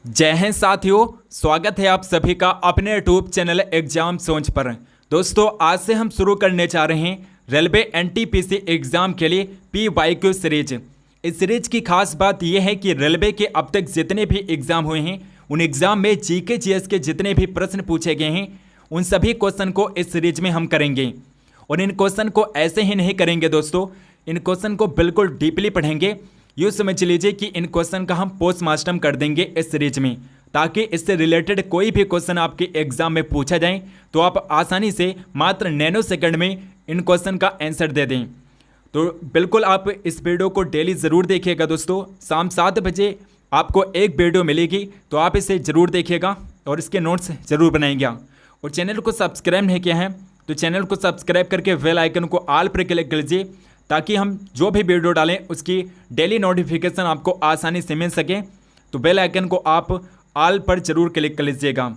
जय हिंद साथियों, स्वागत है आप सभी का अपने यूट्यूब चैनल एग्जाम सोच पर। दोस्तों, आज से हम शुरू करने जा रहे हैं रेलवे एनटीपीसी एग्जाम के लिए PYQ सीरीज। इस सीरीज की खास बात यह है कि रेलवे के अब तक जितने भी एग्जाम हुए हैं उन एग्जाम में जीके जीएस के जितने भी प्रश्न पूछे गए हैं उन सभी क्वेश्चन को इस सीरीज में हम करेंगे। और इन क्वेश्चन को ऐसे ही नहीं करेंगे दोस्तों, इन क्वेश्चन को बिल्कुल डीपली पढ़ेंगे। यूँ समझ लीजिए कि इन क्वेश्चन का हम पोस्टमार्टम कर देंगे इस सीरीज में, ताकि इससे रिलेटेड कोई भी क्वेश्चन आपके एग्जाम में पूछा जाए तो आप आसानी से मात्र नैनो सेकंड में इन क्वेश्चन का आंसर दे दें। तो बिल्कुल आप इस वीडियो को डेली ज़रूर देखिएगा दोस्तों। शाम 7 बजे आपको एक वीडियो मिलेगी, तो आप इसे ज़रूर देखिएगा और इसके नोट्स ज़रूर बनाएंगे। और चैनल को सब्सक्राइब नहीं किया है तो चैनल को सब्सक्राइब करके बेल आइकन को ऑल पर क्लिक कर लीजिए, ताकि हम जो भी वीडियो डालें उसकी डेली नोटिफिकेशन आपको आसानी से मिल सके। तो बेल आइकन को आप ऑल पर जरूर क्लिक कर लीजिएगा।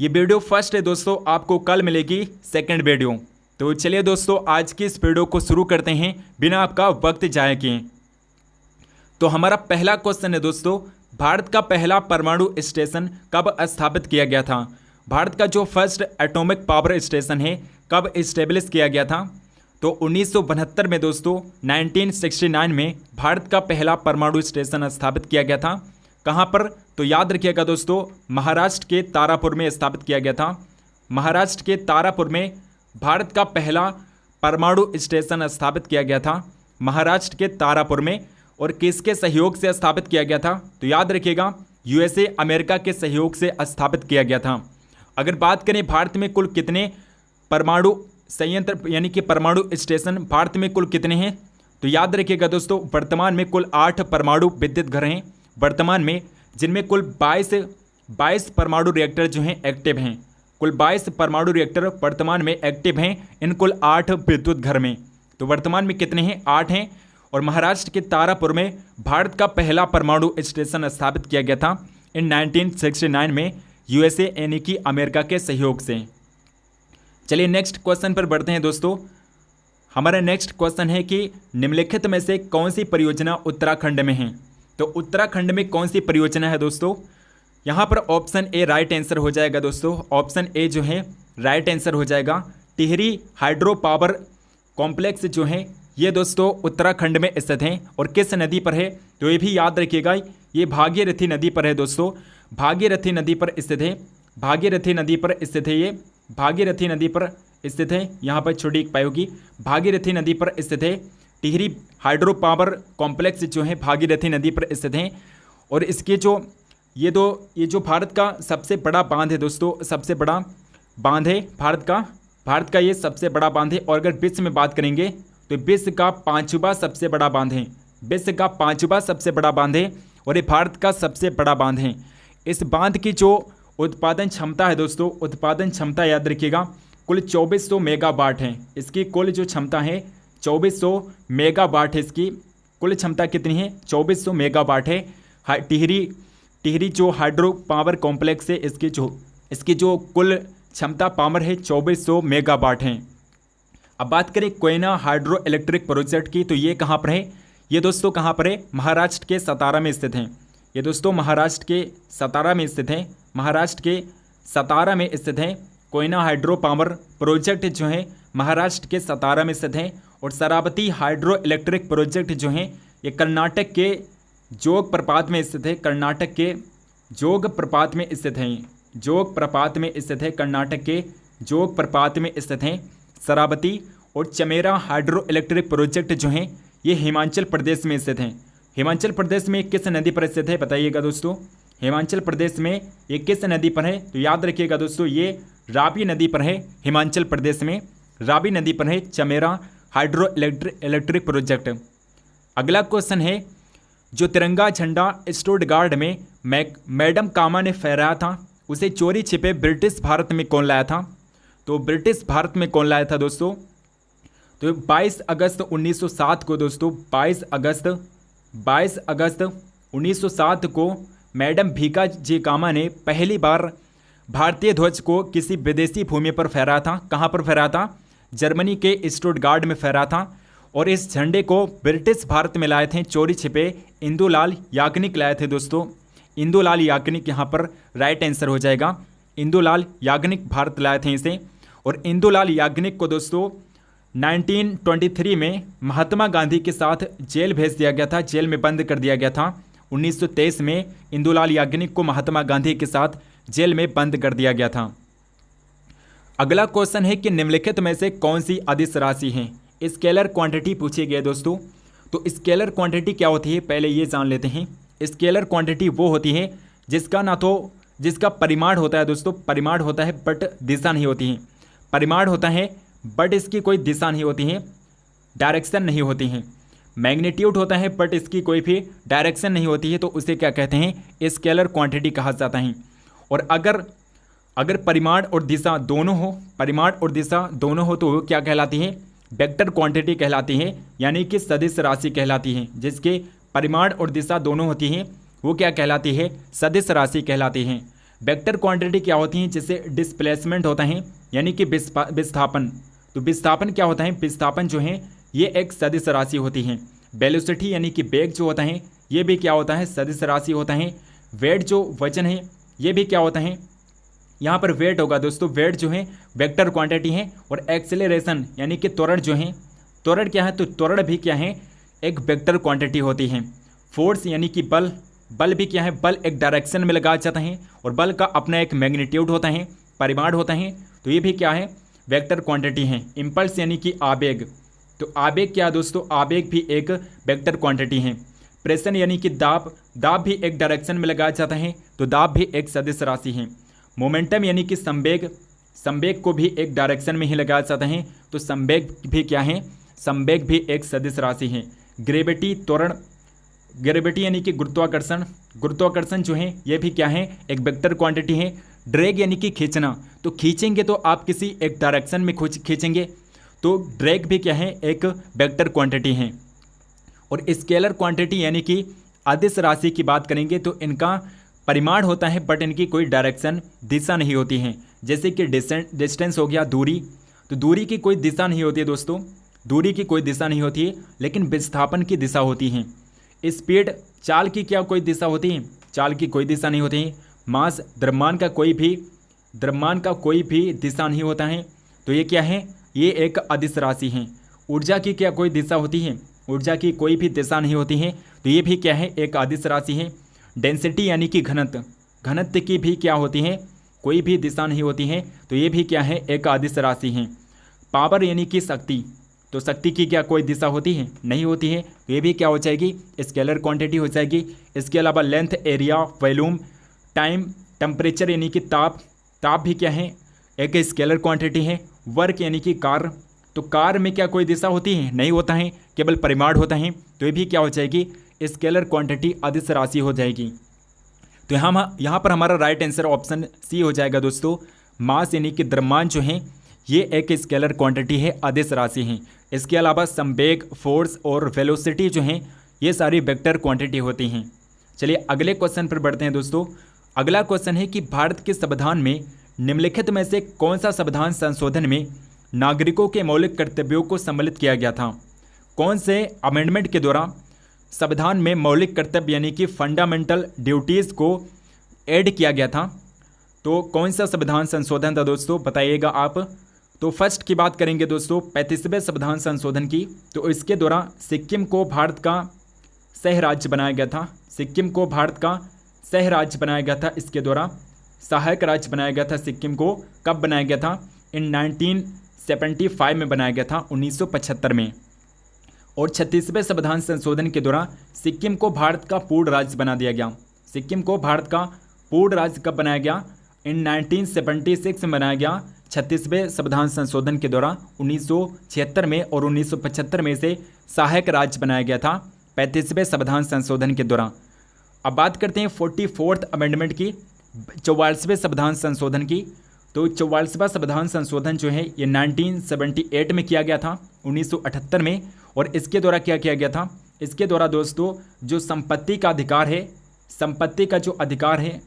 ये वीडियो फर्स्ट है दोस्तों, आपको कल मिलेगी सेकंड वीडियो। तो चलिए दोस्तों, आज की इस वीडियो को शुरू करते हैं बिना आपका वक्त जाया किए। तो हमारा पहला क्वेश्चन है दोस्तों, भारत का पहला परमाणु स्टेशन कब स्थापित किया गया था? भारत का जो फर्स्ट एटॉमिक पावर स्टेशन है कब इस्टेब्लिश किया गया था? तो 1972 में दोस्तों, 1969 में भारत का पहला परमाणु स्टेशन स्थापित किया गया था। कहाँ पर? तो याद रखिएगा दोस्तों, महाराष्ट्र के तारापुर में स्थापित किया गया था। महाराष्ट्र के तारापुर में भारत का पहला परमाणु स्टेशन स्थापित किया गया था, महाराष्ट्र के तारापुर में। और किसके सहयोग से स्थापित किया गया था? तो याद रखिएगा, USA अमेरिका के सहयोग से स्थापित किया गया था। अगर बात करें भारत में कुल कितने परमाणु संयंत्र यानी कि परमाणु स्टेशन भारत में कुल कितने हैं? तो याद रखिएगा दोस्तों, वर्तमान में कुल 8 परमाणु विद्युत घर हैं वर्तमान में, जिनमें कुल 22 परमाणु रिएक्टर जो हैं एक्टिव हैं। कुल 22 परमाणु रिएक्टर वर्तमान में एक्टिव हैं इन कुल 8 विद्युत घर में। तो वर्तमान में कितने हैं? 8 हैं। और महाराष्ट्र के तारापुर में भारत का पहला परमाणु स्टेशन स्थापित किया गया था इन 1969 में, USA यानी कि अमेरिका के सहयोग से। चलिए नेक्स्ट क्वेश्चन पर बढ़ते हैं दोस्तों। हमारा नेक्स्ट क्वेश्चन है कि निम्नलिखित में से कौन सी परियोजना उत्तराखंड में है? तो उत्तराखंड में कौन सी परियोजना है दोस्तों? यहाँ पर ऑप्शन ए राइट आंसर हो जाएगा दोस्तों। ऑप्शन ए जो है राइट आंसर हो जाएगा। टिहरी हाइड्रो पावर कॉम्प्लेक्स जो है ये दोस्तों उत्तराखंड में स्थित हैं। और किस नदी पर है? तो ये भी याद रखिएगा, ये भागीरथी नदी पर है दोस्तों। भागीरथी नदी पर स्थित है। भागीरथी नदी पर स्थित है, ये भागीरथी नदी पर स्थित है। यहाँ पर छोटी एक पाई भागीरथी नदी पर स्थित है। टिहरी हाइड्रो पावर कॉम्प्लेक्स जो है भागीरथी नदी पर स्थित हैं। और इसके जो ये जो भारत का सबसे बड़ा बांध है दोस्तों, सबसे बड़ा बांध है भारत का ये सबसे बड़ा बांध है। और अगर विश्व में बात करेंगे तो विश्व का 5वां सबसे बड़ा बांध है। विश्व का 5वां सबसे बड़ा बांध है और ये भारत का सबसे बड़ा बांध है। इस बांध की जो उत्पादन क्षमता है दोस्तों, उत्पादन क्षमता याद रखिएगा कुल 2400 मेगावाट है। इसकी कुल जो क्षमता है 2400 मेगावाट है। इसकी कुल क्षमता कितनी है? 2400 मेगावाट है। टिहरी जो हाइड्रो पावर कॉम्प्लेक्स है इसकी जो कुल क्षमता पावर है 2400 मेगावाट है। अब बात करें कोयना हाइड्रो इलेक्ट्रिक प्रोजेक्ट की, तो ये कहाँ पर है? ये दोस्तों कहाँ पर है? महाराष्ट्र के सतारा में स्थित हैं। ये दोस्तों महाराष्ट्र के सतारा में स्थित हैं। महाराष्ट्र के सतारा में स्थित हैं। कोयना हाइड्रो पावर प्रोजेक्ट जो है महाराष्ट्र के सतारा में स्थित हैं। और शरावती हाइड्रो इलेक्ट्रिक प्रोजेक्ट जो हैं ये कर्नाटक के जोग प्रपात में स्थित है। कर्नाटक के जोग प्रपात में स्थित हैं। जोग प्रपात में स्थित है, कर्नाटक के जोग प्रपात में स्थित हैं शरावती। और चमेरा हाइड्रो इलेक्ट्रिक प्रोजेक्ट जो हैं ये हिमाचल प्रदेश में स्थित हैं। हिमाचल प्रदेश में किस नदी पर स्थित है बताइएगा दोस्तों? हिमाचल प्रदेश में ये किस नदी पर है? तो याद रखिएगा दोस्तों, ये रावी नदी पर है। हिमाचल प्रदेश में रावी नदी पर है चमेरा हाइड्रो इलेक्ट्रिक प्रोजेक्ट। अगला क्वेश्चन है, जो तिरंगा झंडा स्टुटगार्ट में मैडम कामा ने फहराया था उसे चोरी छिपे ब्रिटिश भारत में कौन लाया था? तो ब्रिटिश भारत में कौन लाया था दोस्तों? तो 22 अगस्त 1907 को दोस्तों 22 अगस्त 1907 को मैडम भीखा जी कामा ने पहली बार भारतीय ध्वज को किसी विदेशी भूमि पर फहराया था। कहाँ पर फहराया था? जर्मनी के स्टुटगार्ट में फहराया था। और इस झंडे को ब्रिटिश भारत में लाए थे चोरी छिपे इंदुलाल याग्निक लाए थे दोस्तों। इंदुलाल याग्निक यहाँ पर राइट आंसर हो जाएगा। इंदुलाल याग्निक भारत लाए थे इसे। और इंदुलाल याग्निक को दोस्तों 1923 में महात्मा गांधी के साथ जेल भेज दिया गया था, जेल में बंद कर दिया गया था। 1923 में इंदुलाल याग्निक को महात्मा गांधी के साथ जेल में बंद कर दिया गया था। अगला क्वेश्चन है कि निम्नलिखित में से कौन सी अदिश राशि है। स्केलर क्वांटिटी पूछी गई है दोस्तों। तो स्केलर क्वांटिटी क्या होती है, पहले ये जान लेते हैं। स्केलर क्वांटिटी वो होती है जिसका परिमाण होता है दोस्तों, परिमाण होता है बट दिशा नहीं होती है। परिमाण होता है बट इसकी कोई दिशा नहीं होती है, डायरेक्शन नहीं होती है। मैग्नीट्यूड होता है बट इसकी कोई भी डायरेक्शन नहीं होती है, तो उसे क्या कहते हैं, स्केलर क्वांटिटी कहा जाता है। और अगर परिमाण और दिशा दोनों हो, परिमाण और दिशा दोनों हो, तो वो क्या कहलाती है, वेक्टर क्वांटिटी कहलाती है, यानी कि सदिश राशि कहलाती है। जिसके परिमाण और दिशा दोनों होती हैं वो क्या कहलाती है, सदिश राशि कहलाती है। वेक्टर क्वांटिटी क्या होती है, जिससे डिस्प्लेसमेंट होता है, यानी कि विस्थापन। तो विस्थापन क्या होता है, विस्थापन जो है ये एक सदिश राशि होती है। वेलोसिटी यानी कि वेग जो होता है ये भी क्या होता है, सदिश राशि होता है। वेट जो वजन है ये भी क्या होता है, यहाँ पर वेट होगा दोस्तों, वेट जो है वेक्टर क्वांटिटी है। और एक्सेलरेशन यानी कि त्वरण जो है, त्वरण क्या है, तो त्वरण भी क्या है, एक वेक्टर क्वांटिटी होती है। फोर्स यानी कि बल, बल भी क्या है, बल एक डायरेक्शन में लगाया जाता है और बल का अपना एक मैग्नीट्यूड होता है, परिमाण होता है, तो ये भी क्या है, वेक्टर क्वांटिटी है। इम्पल्स यानी कि आवेग, तो आवेग क्या है दोस्तों, आवेग भी एक वेक्टर क्वांटिटी है। प्रेशर यानी कि दाब, दाब भी एक डायरेक्शन में लगाया जाता है, तो दाब भी एक सदिश राशि है। मोमेंटम यानी कि संवेग, संवेग को भी एक डायरेक्शन में ही लगाया जाता है, तो संवेग भी क्या है, संवेग भी एक सदिश राशि है। ग्रेविटी, त्वरण, ग्रेविटी यानी कि गुरुत्वाकर्षण, गुरुत्वाकर्षण जो है ये भी क्या है, एक वेक्टर क्वांटिटी है। ड्रैग यानी कि खींचना, तो खींचेंगे तो आप किसी एक डायरेक्शन में खींचेंगे, तो ड्रैग भी क्या है, एक वेक्टर क्वांटिटी है। और स्केलर क्वांटिटी यानी कि अदिश राशि की बात करेंगे तो इनका परिमाण होता है बट इनकी कोई डायरेक्शन, दिशा नहीं होती है। जैसे कि डिस्टेंस हो गया, दूरी, तो दूरी की कोई दिशा नहीं होती है दोस्तों, दूरी की कोई दिशा नहीं होती है, लेकिन विस्थापन की दिशा होती है। स्पीड, चाल की क्या कोई दिशा होती है, चाल की कोई दिशा नहीं होती है। मास, द्रव्यमान का कोई भी दिशा नहीं होता है, तो ये क्या है, ये एक अदिश राशि है। ऊर्जा की क्या कोई दिशा होती है, ऊर्जा की कोई भी दिशा नहीं होती है, तो ये भी क्या है, एक अदिश राशि है। डेंसिटी यानी कि घनत्व, घनत्व की भी क्या होती है, कोई भी दिशा नहीं होती है, तो ये भी क्या है, एक अदिश राशि है। पावर यानी कि शक्ति, तो शक्ति की क्या कोई दिशा होती है, नहीं होती है, तो ये भी क्या हो जाएगी, स्केलर क्वांटिटी हो जाएगी। इसके अलावा length, area, volume, time, temperature यानी कि ताप, ताप भी क्या है, एक स्केलर क्वांटिटी है। वर्क यानी कि कार्य, तो कार्य में क्या कोई दिशा होती है, नहीं होता है, केवल परिमाण होता है, तो ये भी क्या हो जाएगी, स्केलर क्वांटिटी अदिश राशि हो जाएगी। तो यहाँ पर हमारा राइट आंसर ऑप्शन सी हो जाएगा दोस्तों। मास यानी कि द्रव्यमान जो है ये एक स्केलर क्वांटिटी है, अदिश राशि है। इसके अलावा संवेग, फोर्स और वेलोसिटी जो हैं ये सारी वेक्टर क्वांटिटी होती हैं। चलिए अगले क्वेश्चन पर बढ़ते हैं दोस्तों। अगला क्वेश्चन है कि भारत के संविधान में निम्नलिखित में से कौन सा संविधान संशोधन में नागरिकों के मौलिक कर्तव्यों को सम्मिलित किया गया था। कौन से अमेंडमेंट के द्वारा संविधान में मौलिक कर्तव्य यानी कि फंडामेंटल ड्यूटीज़ को ऐड किया गया था। तो कौन सा संविधान संशोधन था दोस्तों, बताइएगा आप। तो फर्स्ट की बात करेंगे दोस्तों 35वें संविधान संशोधन की। तो इसके द्वारा सिक्किम को भारत का सह राज्य बनाया गया था। सिक्किम को भारत का सह राज्य बनाया गया था। इसके द्वारा सहायक राज्य बनाया गया था। सिक्किम को कब बनाया गया था, इन 1975 में बनाया गया था, 1975 में। और 36वें संविधान संशोधन के द्वारा सिक्किम को भारत का पूर्ण राज्य बना दिया गया। सिक्किम को भारत का पूर्ण राज्य कब बनाया गया, इन 1976 में बनाया गया। 36वें संविधान संशोधन के द्वारा 1976 में और 1975 में इसे सहायक राज्य बनाया गया था 35वें संविधान संशोधन के द्वारा। अब बात करते हैं 44th अमेंडमेंट की, 44वें संविधान संशोधन की। तो 44वां संविधान संशोधन जो है ये 1978 में किया गया था, 1978 में। और इसके द्वारा क्या किया गया था, इसके द्वारा दोस्तों जो संपत्ति का अधिकार है, संपत्ति का जो अधिकार है,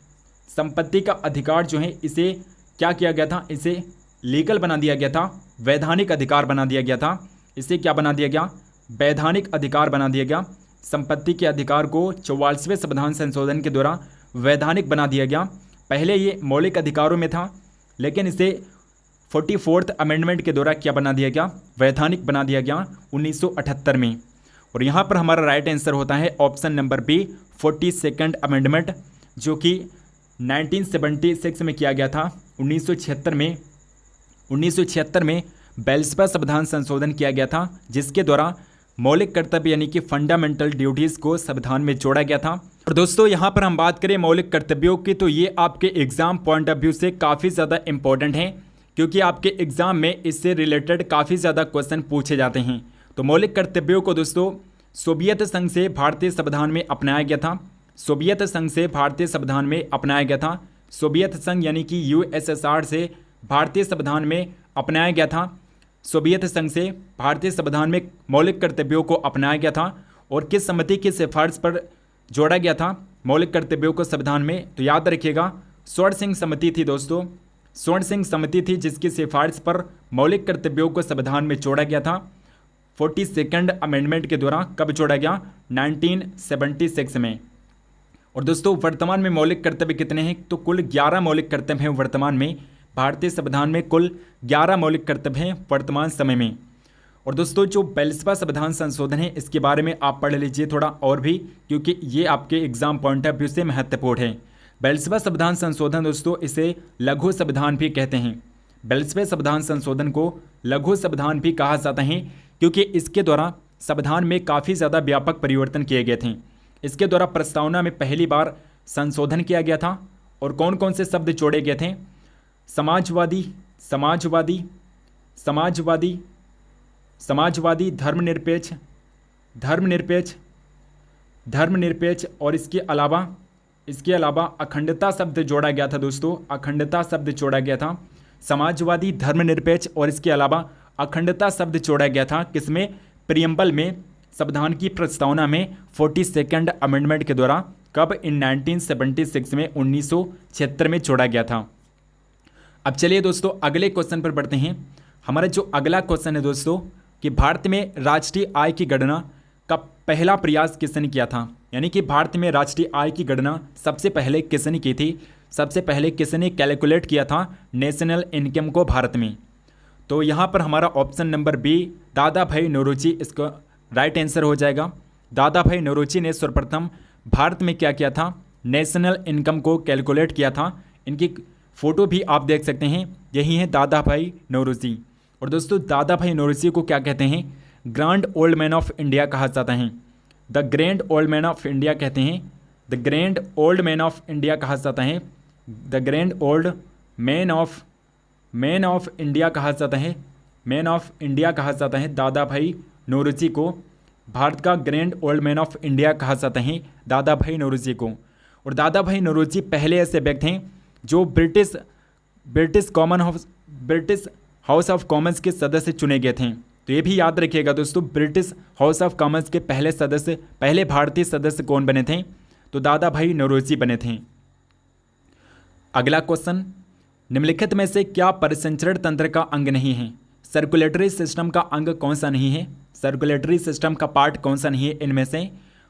संपत्ति का अधिकार जो है इसे क्या किया गया था, इसे लीगल बना दिया गया था, वैधानिक अधिकार बना दिया गया था। इसे क्या बना दिया गया, वैधानिक अधिकार बना दिया गया। संपत्ति के अधिकार को 44वें संविधान संशोधन के द्वारा वैधानिक बना दिया गया। पहले ये मौलिक अधिकारों में था, लेकिन इसे 44th अमेंडमेंट के द्वारा क्या बना दिया गया, वैधानिक बना दिया गया 1978 में। और यहाँ पर हमारा राइट आंसर होता है option number B 42nd amendment, जो कि 1976 में किया गया था। 1976 में बेल्सपा संविधान संशोधन किया गया था, जिसके द्वारा मौलिक कर्तव्य यानी कि फंडामेंटल ड्यूटीज़ को संविधान में जोड़ा गया था। और दोस्तों यहाँ पर हम बात करें मौलिक कर्तव्यों की, तो ये आपके एग्ज़ाम पॉइंट ऑफ व्यू से काफ़ी ज़्यादा इंपॉर्टेंट हैं, क्योंकि आपके एग्ज़ाम में इससे रिलेटेड काफ़ी ज़्यादा क्वेश्चन पूछे जाते हैं। तो मौलिक कर्तव्यों को दोस्तों सोवियत संघ से भारतीय संविधान में अपनाया गया था। सोवियत संघ से भारतीय संविधान में अपनाया गया था। सोवियत संघ यानी कि यूएसएसआर से भारतीय संविधान में अपनाया गया था। सोवियत संघ से भारतीय संविधान में मौलिक कर्तव्यों को अपनाया गया था। और किस समिति की सिफारिश पर जोड़ा गया था मौलिक कर्तव्यों को संविधान में, तो याद रखिएगा स्वर्ण सिंह समिति थी दोस्तों। स्वर्ण सिंह समिति थी जिसकी सिफारिश पर मौलिक कर्तव्यों को संविधान में जोड़ा गया था 42nd अमेंडमेंट के द्वारा। कब जोड़ा गया, 1976 में। और दोस्तों वर्तमान में मौलिक कर्तव्य कितने हैं, तो कुल 11 मौलिक कर्तव्य हैं वर्तमान में। भारतीय संविधान में कुल 11 मौलिक कर्तव्य हैं वर्तमान समय में। और दोस्तों जो बेल्सपा संविधान संशोधन है, इसके बारे में आप पढ़ लीजिए थोड़ा और भी, क्योंकि ये आपके एग्जाम पॉइंट ऑफ व्यू से महत्वपूर्ण है। बेल्सपा संविधान संशोधन दोस्तों इसे लघु संविधान भी कहते हैं। बेल्सपा संविधान संशोधन को लघु संविधान भी कहा जाता है, क्योंकि इसके द्वारा संविधान में काफ़ी ज़्यादा व्यापक परिवर्तन किए गए थे। इसके द्वारा प्रस्तावना में पहली बार संशोधन किया गया था। और कौन कौन से शब्द जोड़े गए थे, समाजवादी, समाजवादी, समाजवादी, समाजवादी, धर्मनिरपेक्ष, धर्मनिरपेक्ष, धर्मनिरपेक्ष, और इसके अलावा अखंडता शब्द जोड़ा गया था दोस्तों। अखंडता शब्द जोड़ा गया था। समाजवादी, धर्मनिरपेक्ष और इसके अलावा अखंडता शब्द जोड़ा गया था किसमें, प्रियम्बल में, संविधान की प्रस्तावना में 42nd अमेंडमेंट के द्वारा। कब, इन 1976 में, 1976 में जोड़ा गया था। अब चलिए दोस्तों अगले क्वेश्चन पर बढ़ते हैं। हमारा जो अगला क्वेश्चन है दोस्तों कि भारत में राष्ट्रीय आय की गणना का पहला प्रयास किसने किया था, यानी कि भारत में राष्ट्रीय आय की गणना सबसे पहले किसने की थी, सबसे पहले किसने कैलकुलेट किया था नेशनल इनकम को भारत में। तो यहाँ पर हमारा ऑप्शन नंबर बी दादा भाई नौरोजी इसका राइट आंसर हो जाएगा। दादा भाई नौरोजी ने सर्वप्रथम भारत में क्या किया था, नेशनल इनकम को कैलकुलेट किया था। इनकी फ़ोटो भी आप देख सकते हैं, यही है दादा भाई नौरोजी। और दोस्तों दादा भाई नौरोजी को क्या कहते हैं, grand old man of India कहा जाता है। The grand old man of India कहते हैं, the grand old man of India कहा जाता है, the grand old man of India कहा जाता है, मैन ऑफ इंडिया कहा जाता है। दादा भाई नौरोजी को भारत का grand old man of India कहा जाता है, दादा भाई नौरोजी को। और दादा भाई नौरोजी पहले ऐसे व्यक्ति हैं जो ब्रिटिश हाउस ऑफ कॉमन्स के सदस्य चुने गए थे। तो ये भी याद रखिएगा दोस्तों, ब्रिटिश हाउस ऑफ कॉमन्स के पहले भारतीय सदस्य कौन बने थे, तो दादा भाई नौरोजी बने थे। अगला क्वेश्चन, निम्नलिखित में से क्या परिसंचरण तंत्र का अंग नहीं है, सर्कुलेटरी सिस्टम का अंग कौन सा नहीं है, सर्कुलेटरी सिस्टम का पार्ट कौन सा नहीं है इनमें से।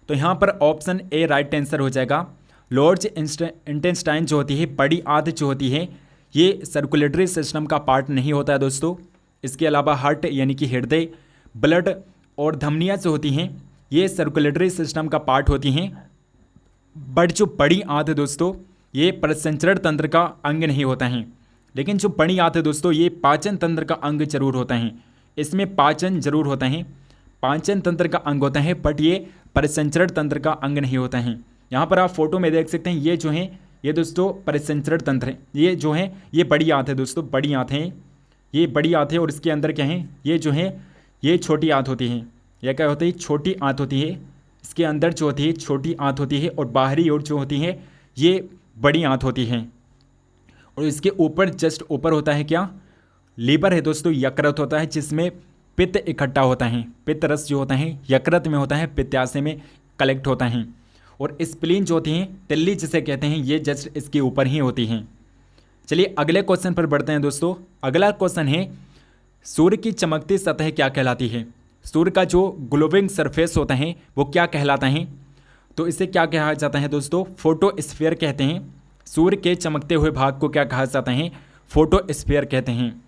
तो यहाँ पर ऑप्शन ए राइट आंसर हो जाएगा। लार्ज इंटेस्टाइन जो होती है, बड़ी आंत जो होती है, ये सर्कुलेटरी सिस्टम का पार्ट नहीं होता है दोस्तों। इसके अलावा हार्ट यानी कि हृदय, ब्लड और धमनियाँ जो होती हैं, ये सर्कुलेटरी सिस्टम का पार्ट होती हैं। बट जो बड़ी आंत है दोस्तों, ये परिसंचरण तंत्र का अंग नहीं होता है। लेकिन जो बड़ी आंत है दोस्तों, ये पाचन तंत्र का अंग जरूर होता है। इसमें पाचन जरूर होता है, पाचन तंत्र का अंग होता है, बट ये परिसंचरण तंत्र का अंग नहीं होता है। यहाँ पर आप फोटो में देख सकते हैं, ये जो है ये दोस्तों परिसंचरण तंत्र है। ये जो है ये बड़ी आंत है दोस्तों, बड़ी आंत है, ये बड़ी आंत है। और इसके अंदर क्या है, ये जो है ये छोटी आंत होती है। यह क्या होती है, छोटी आंत होती है। इसके अंदर जो होती है छोटी आंत होती है, और बाहरी ओर जो होती है ये बड़ी आंत होती है। और इसके ऊपर जस्ट ऊपर होता है क्या, लीवर है दोस्तों, यकृत होता है, जिसमें पित्त इकट्ठा होता है। पित्त रस जो होता है यकृत में होता है, पित्ताशय में कलेक्ट होता है। और स्प्लीन जो होती हैं, तिल्ली जिसे कहते हैं, ये जस्ट इसके ऊपर ही होती हैं। चलिए अगले क्वेश्चन पर बढ़ते हैं दोस्तों। अगला क्वेश्चन है, सूर्य की चमकती सतह क्या कहलाती है, सूर्य का जो ग्लोविंग सरफेस होता है वो क्या कहलाता है। तो इसे क्या कहा जाता है दोस्तों? फोटोस्फीयर कहते हैं। सूर्य के चमकते हुए भाग को क्या कहा जाता है? फोटोस्फीयर कहते हैं।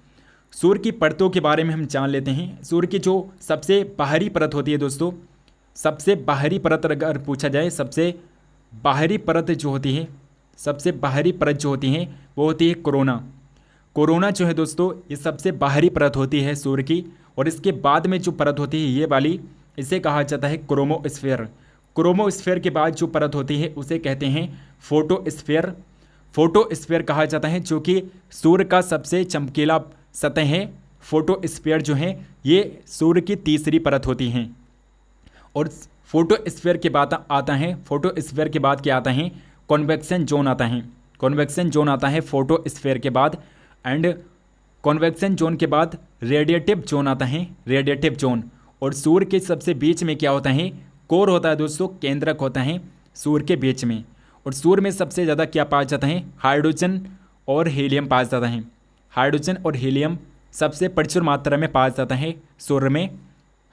सूर्य की परतों के बारे में हम जान लेते हैं। सूर्य की जो सबसे बाहरी परत होती है दोस्तों, सबसे बाहरी परत अगर पूछा जाए, सबसे बाहरी परत जो होती है, सबसे बाहरी परत जो होती है वो होती है कोरोना। कोरोना जो है दोस्तों, ये सबसे बाहरी परत होती है सूर्य की। और इसके बाद में जो परत होती है ये वाली, इसे कहा जाता है क्रोमोस्फीयर। क्रोमोस्फीयर के बाद जो परत होती है उसे कहते हैं फोटोस्फीयर। फोटोस्फीयर कहा जाता है, जो कि सूर्य का सबसे चमकीला सतह है। फोटोस्फीयर जो है ये सूर्य की तीसरी परत होती हैं। और फोटोस्फीयर के बाद आता है, फोटोस्फीयर के बाद क्या आता है? कॉन्वेक्शन जोन आता है। कॉन्वेक्शन जोन आता है फोटोस्फीयर के बाद। एंड कॉन्वेक्शन जोन के बाद रेडिएटिव जोन आता है, रेडिएटिव जोन। और सूर्य के सबसे बीच में क्या होता है? कोर होता है दोस्तों, केंद्रक होता है सूर्य के बीच में। और सूर्य में सबसे ज़्यादा क्या पाया जाता है? हाइड्रोजन और हीलियम पाया जाता है। हाइड्रोजन और हीलियम सबसे प्रचुर मात्रा में पाया जाता है सूर्य में।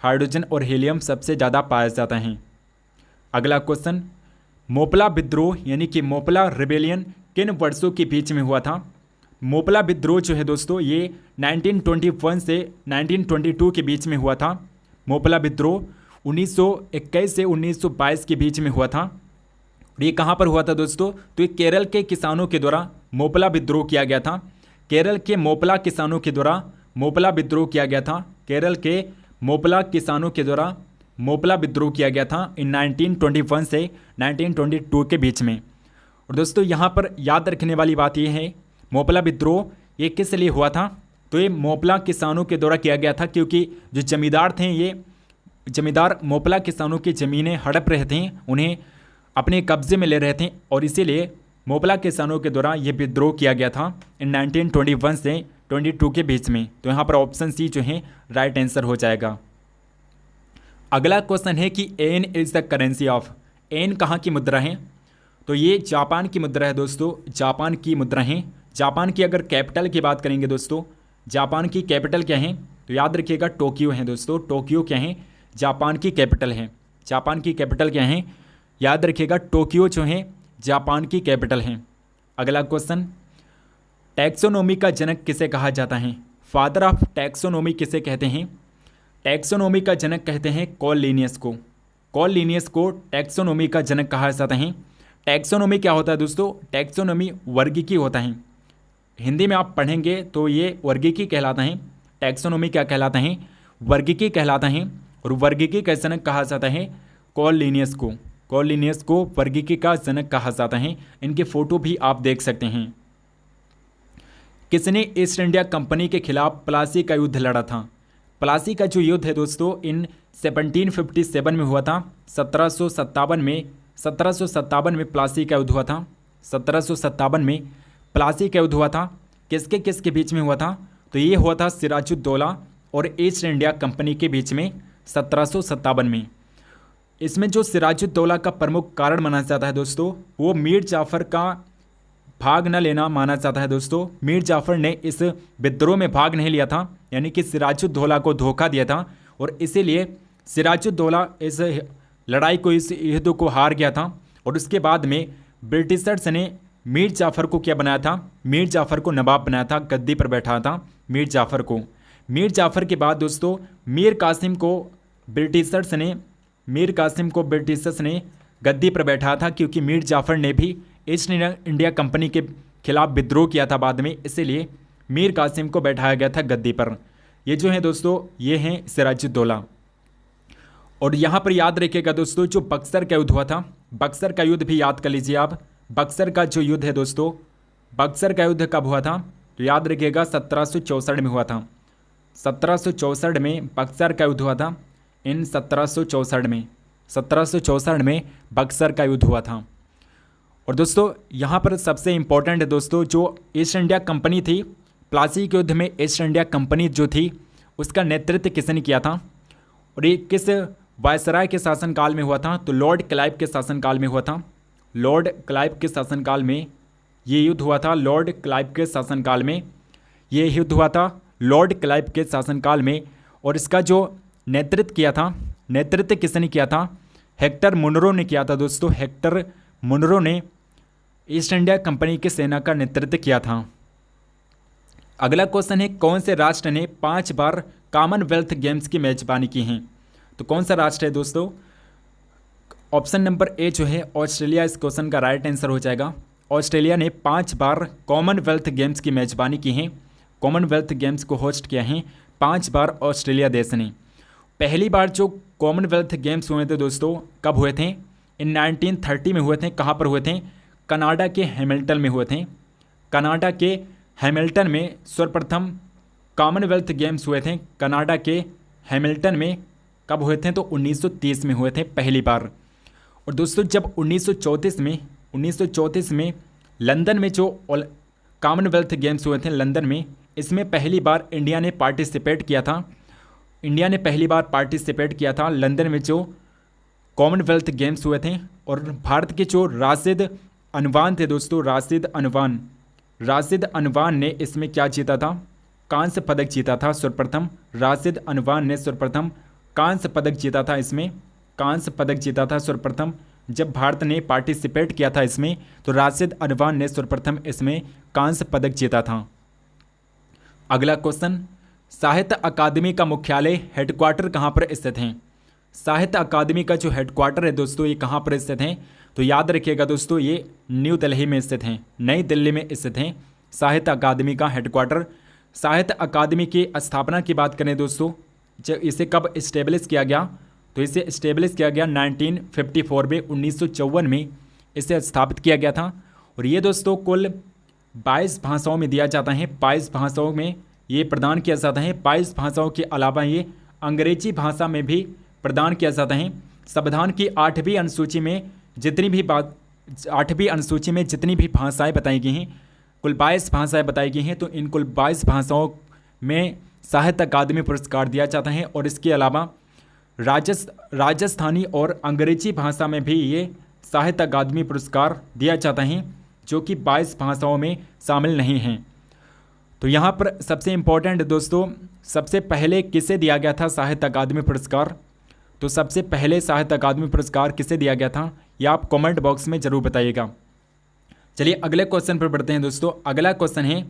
हाइड्रोजन और हीलियम सबसे ज़्यादा पाया जाता है। अगला क्वेश्चन, मोपला विद्रोह यानी कि मोपला रिबेलियन किन वर्षों के बीच में हुआ था? मोपला विद्रोह जो है दोस्तों, ये 1921 से 1922 के बीच में हुआ था। मोपला विद्रोह 1921 से 1922 के बीच में हुआ था। और ये कहाँ पर हुआ था दोस्तों? तो ये केरल के किसानों के द्वारा मोपला विद्रोह किया गया था। केरल के मोपला किसानों के द्वारा मोपला विद्रोह किया गया था। केरल के मोपला किसानों के द्वारा मोपला विद्रोह किया गया था इन 1921 से 1922 के बीच में। और दोस्तों यहाँ पर याद रखने वाली बात यह है, मोपला विद्रोह ये किस लिए हुआ था? तो ये मोपला किसानों के द्वारा किया गया था, क्योंकि जो जमींदार थे, ये जमींदार मोपला किसानों की ज़मीनें हड़प रहे थे, उन्हें अपने कब्जे में ले रहे थे। और इसीलिए मोपला किसानों के द्वारा ये विद्रोह किया गया था इन 1921 से 22 के बीच में। तो यहाँ पर ऑप्शन सी जो है राइट आंसर हो जाएगा। अगला क्वेश्चन है कि yen is the currency of. Yen कहाँ की मुद्रा है? तो ये जापान की मुद्रा है दोस्तों, जापान की मुद्रा है। जापान की अगर कैपिटल की बात करेंगे दोस्तों, जापान की कैपिटल क्या है? तो याद रखिएगा टोक्यो है दोस्तों। टोक्यो क्या है? जापान की कैपिटल है। जापान की कैपिटल क्या है? याद रखिएगा टोक्यो जो है जापान की कैपिटल है। अगला क्वेश्चन, टैक्सोनॉमी का जनक किसे कहा जाता है? फादर ऑफ टैक्सोनॉमी किसे कहते हैं? टैक्सोनॉमी का जनक कहते हैं कॉल लिनियस को। कॉल लिनियस को टैक्सोनॉमी का जनक कहा जाता है। टैक्सोनॉमी क्या होता है दोस्तों? टैक्सोनॉमी वर्गीकी होता है। हिंदी में आप पढ़ेंगे तो ये वर्गीकी कहलाता है। टैक्सोनॉमी क्या कहलाता है? वर्गीकी कहलाता है। और वर्गीकी का जनक कहा जाता है कॉल लिनियस को। कॉल लिनियस को वर्गीकी का जनक कहा जाता है। इनके फोटो भी आप देख सकते हैं। किसने ईस्ट इंडिया कंपनी के खिलाफ प्लासी का युद्ध लड़ा था? प्लासी का जो युद्ध है दोस्तों इन 1757 में हुआ था। 1757 में प्लासी का युद्ध हुआ था। 1757 में प्लासी का युद्ध हुआ था। किसके किसके बीच में हुआ था? तो ये हुआ था सिराजुद्दौला और ईस्ट इंडिया कंपनी के बीच में 1757 में। इसमें जो सिराजुद्दौला का प्रमुख कारण माना जाता है दोस्तों, वो मीर जाफ़र का भाग न लेना माना जाता है दोस्तों। मीर जाफ़र ने इस विद्रोह में भाग नहीं लिया था, यानी कि सिराजुद्दौला को धोखा दिया था। और इसीलिए सिराजुद्दौला इस लड़ाई को, इस युद्ध को हार गया था। और उसके बाद में ब्रिटिशर्स ने मीर जाफ़र को क्या बनाया था? मीर जाफ़र को नवाब बनाया था, गद्दी पर बैठा था मीर जाफ़र को। मीर जाफ़र के बाद दोस्तों मीर कासिम को ब्रिटिशर्स ने गद्दी पर बैठा था, क्योंकि मीर जाफ़र ने भी ईस्ट इंडिया कंपनी के खिलाफ विद्रोह किया था बाद में, इसीलिए मीर कासिम को बैठाया गया था गद्दी पर। ये जो है दोस्तों ये हैं सिराजुद्दौला। और यहाँ पर याद रखिएगा दोस्तों जो बक्सर का युद्ध हुआ था, बक्सर का युद्ध भी याद कर लीजिए आप। बक्सर का जो युद्ध है दोस्तों, बक्सर का युद्ध कब हुआ था? तो याद रखिएगा 1764 में हुआ था। 1764 में बक्सर का युद्ध हुआ था। इन 1764 में बक्सर का युद्ध हुआ था। और दोस्तों यहाँ पर सबसे इम्पोर्टेंट है दोस्तों, जो ईस्ट इंडिया कंपनी थी, प्लासी के युद्ध में ईस्ट इंडिया कंपनी जो थी उसका नेतृत्व किसने किया था? और ये किस वायसराय के शासनकाल में हुआ था? तो लॉर्ड क्लाइव के शासनकाल में हुआ था। लॉर्ड क्लाइव के शासनकाल में ये युद्ध हुआ था। लॉर्ड क्लाइव के शासनकाल में ये युद्ध हुआ था, लॉर्ड क्लाइव के शासनकाल में। और इसका जो नेतृत्व किया था, नेतृत्व किसने किया था? हेक्टर मुनरो ने किया था दोस्तों। हेक्टर मुनरो ने ईस्ट इंडिया कंपनी की सेना का नेतृत्व किया था। अगला क्वेश्चन है, कौन से राष्ट्र ने 5 बार कॉमनवेल्थ गेम्स की मेजबानी की है? तो कौन सा राष्ट्र है दोस्तों? ऑप्शन नंबर ए जो है ऑस्ट्रेलिया इस क्वेश्चन का राइट आंसर हो जाएगा। ऑस्ट्रेलिया ने 5 बार कॉमनवेल्थ गेम्स की मेजबानी की है। कॉमनवेल्थ गेम्स को होस्ट किया है 5 बार ऑस्ट्रेलिया देश ने। पहली बार जो कॉमनवेल्थ गेम्स हुए थे दोस्तों, कब हुए थे? इन 1930 में हुए थे। कहाँ पर हुए थे? कनाडा के हैमिल्टन में हुए थे। कनाडा के हैमिल्टन में सर्वप्रथम कॉमनवेल्थ गेम्स हुए थे। कनाडा के हैमिल्टन में कब हुए थे? तो 1930 में हुए थे पहली बार। और दोस्तों जब 1934 में लंदन में जो कॉमनवेल्थ गेम्स हुए थे लंदन में, इसमें पहली बार इंडिया ने पार्टिसिपेट किया था। इंडिया ने पहली बार पार्टिसिपेट किया था लंदन में जो कॉमनवेल्थ गेम्स हुए थे। और भारत के जो राशिद अनवान थे दोस्तों, राशिद अनवान ने इसमें क्या जीता था? कांस्य पदक जीता था सर्वप्रथम। राशिद अनवान ने सर्वप्रथम कांस्य पदक जीता था। इसमें कांस्य पदक जीता था सर्वप्रथम। जब भारत ने पार्टिसिपेट किया था इसमें, तो राशिद अनवान ने सर्वप्रथम इसमें कांस्य पदक जीता था। अगला क्वेश्चन, साहित्य अकादमी का मुख्यालय हेडक्वार्टर कहाँ पर स्थित है? साहित्य अकादमी का जो हेडक्वार्टर है दोस्तों, ये कहाँ पर स्थित है? तो याद रखिएगा दोस्तों, ये न्यू दिल्ली में स्थित हैं, नई दिल्ली में स्थित हैं साहित्य अकादमी का हेडक्वार्टर। साहित्य अकादमी की स्थापना की बात करें दोस्तों, इसे कब इस्टेब्लिश किया गया? तो इसे इस्टेब्लिश किया गया 1954 में, 1954 में इसे स्थापित किया गया था। और ये दोस्तों कुल 22 भाषाओं में दिया जाता है। 22 भाषाओं में ये प्रदान किया जाता है। 22 भाषाओं के अलावा ये अंग्रेजी भाषा में भी प्रदान किया जाता है। संविधान की 8वीं अनुसूची में जितनी भी भाषाएं बताई गई हैं, कुल 22 भाषाएं बताई गई हैं। तो इन कुल 22 भाषाओं में साहित्य अकादमी पुरस्कार दिया जाता है। और इसके अलावा राजस्थानी और अंग्रेजी भाषा में भी ये साहित्य अकादमी पुरस्कार दिया जाता है, जो कि 22 भाषाओं में शामिल नहीं हैं। तो यहाँ पर सबसे इम्पोर्टेंट दोस्तों, सबसे पहले किसे दिया गया था साहित्य अकादमी पुरस्कार? तो सबसे पहले साहित्य अकादमी पुरस्कार किसे दिया गया था, यह आप कमेंट बॉक्स में ज़रूर बताइएगा। चलिए अगले क्वेश्चन पर बढ़ते हैं दोस्तों। अगला क्वेश्चन है,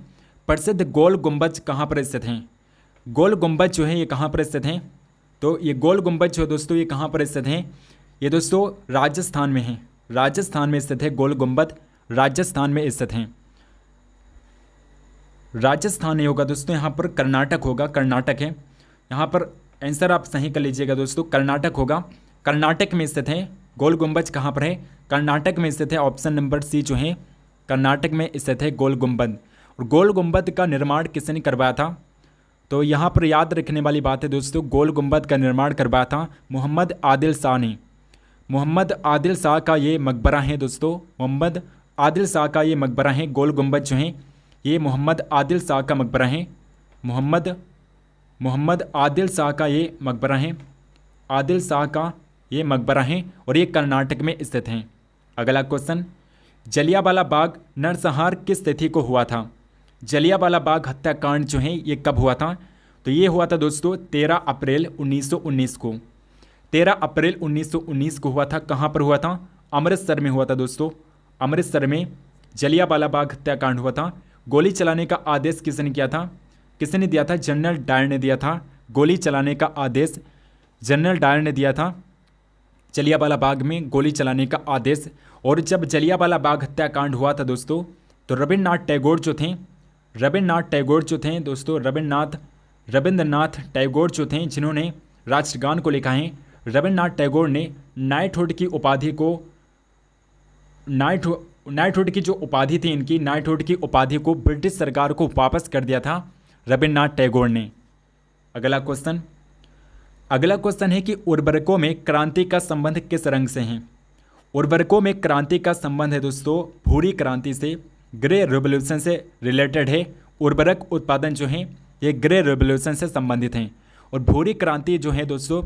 प्रसिद्ध गोल गुंबज कहाँ पर स्थित हैं? गोल गुंबज जो है ये कहाँ पर स्थित हैं? तो ये गोल गुंबज जो दोस्तों ये कहाँ पर स्थित हैं? ये दोस्तों राजस्थान में है। राजस्थान में स्थित है गोल गुंबद, राजस्थान में स्थित हैं। राजस्थान नहीं होगा दोस्तों, यहाँ पर कर्नाटक होगा। कर्नाटक है यहाँ पर, आंसर आप सही कर लीजिएगा दोस्तों, कर्नाटक होगा। कर्नाटक में स्थित है गोल गुंबज। कहाँ पर है? कर्नाटक में स्थित है। ऑप्शन नंबर सी जो है कर्नाटक में स्थित है गोल गुंबद। और गोल गुंबद का निर्माण किसने करवाया था? तो यहाँ पर याद रखने वाली बात है दोस्तों, गोल गुंबद का निर्माण करवाया था मोहम्मद आदिल शाह ने। मोहम्मद आदिल शाह का ये मकबरा है दोस्तों, मोहम्मद आदिल शाह का ये मकबरा है। गोल गुंबद जो है ये मोहम्मद आदिल शाह का मकबरा है। मोहम्मद आदिल शाह का ये मकबरा है। आदिल शाह का ये मकबरा है और ये कर्नाटक में स्थित हैं। अगला क्वेश्चन, जलियांवाला बाग नरसंहार किस तिथि को हुआ था? जलियांवाला बाग हत्याकांड जो है ये कब हुआ था? तो ये हुआ था दोस्तों 13 अप्रैल 1919 को। 13 अप्रैल 1919 को हुआ था। कहाँ पर हुआ था? अमृतसर में हुआ था दोस्तों। अमृतसर में जलियांवाला बाग हत्याकांड हुआ था। गोली चलाने का आदेश किसने किया था? किसने दिया था? जनरल डायर ने दिया था। गोली चलाने का आदेश जनरल डायर ने दिया था। जलियांवाला बाग में गोली चलाने का आदेश। और जब जलियांवाला बाग हत्याकांड हुआ था दोस्तों, तो रविन्द्रनाथ टैगोर जो थे दोस्तों, रविंद्रनाथ टैगोर जो थे, जिन्होंने राष्ट्रगान को लिखा है, रविन्द्रनाथ टैगोर ने नाइटहुड की जो उपाधि थी इनकी, नाइटहुड की उपाधि को ब्रिटिश सरकार को वापस कर दिया था रविन्द्रनाथ टैगोर ने। अगला क्वेश्चन है कि उर्वरकों में क्रांति का संबंध किस रंग से है? उर्वरकों में क्रांति का संबंध है दोस्तों भूरी क्रांति से, ग्रे रिवॉल्यूशन से रिलेटेड है। उर्वरक उत्पादन जो है ये ग्रे रिवॉल्यूशन से संबंधित हैं। और भूरी क्रांति जो है दोस्तों,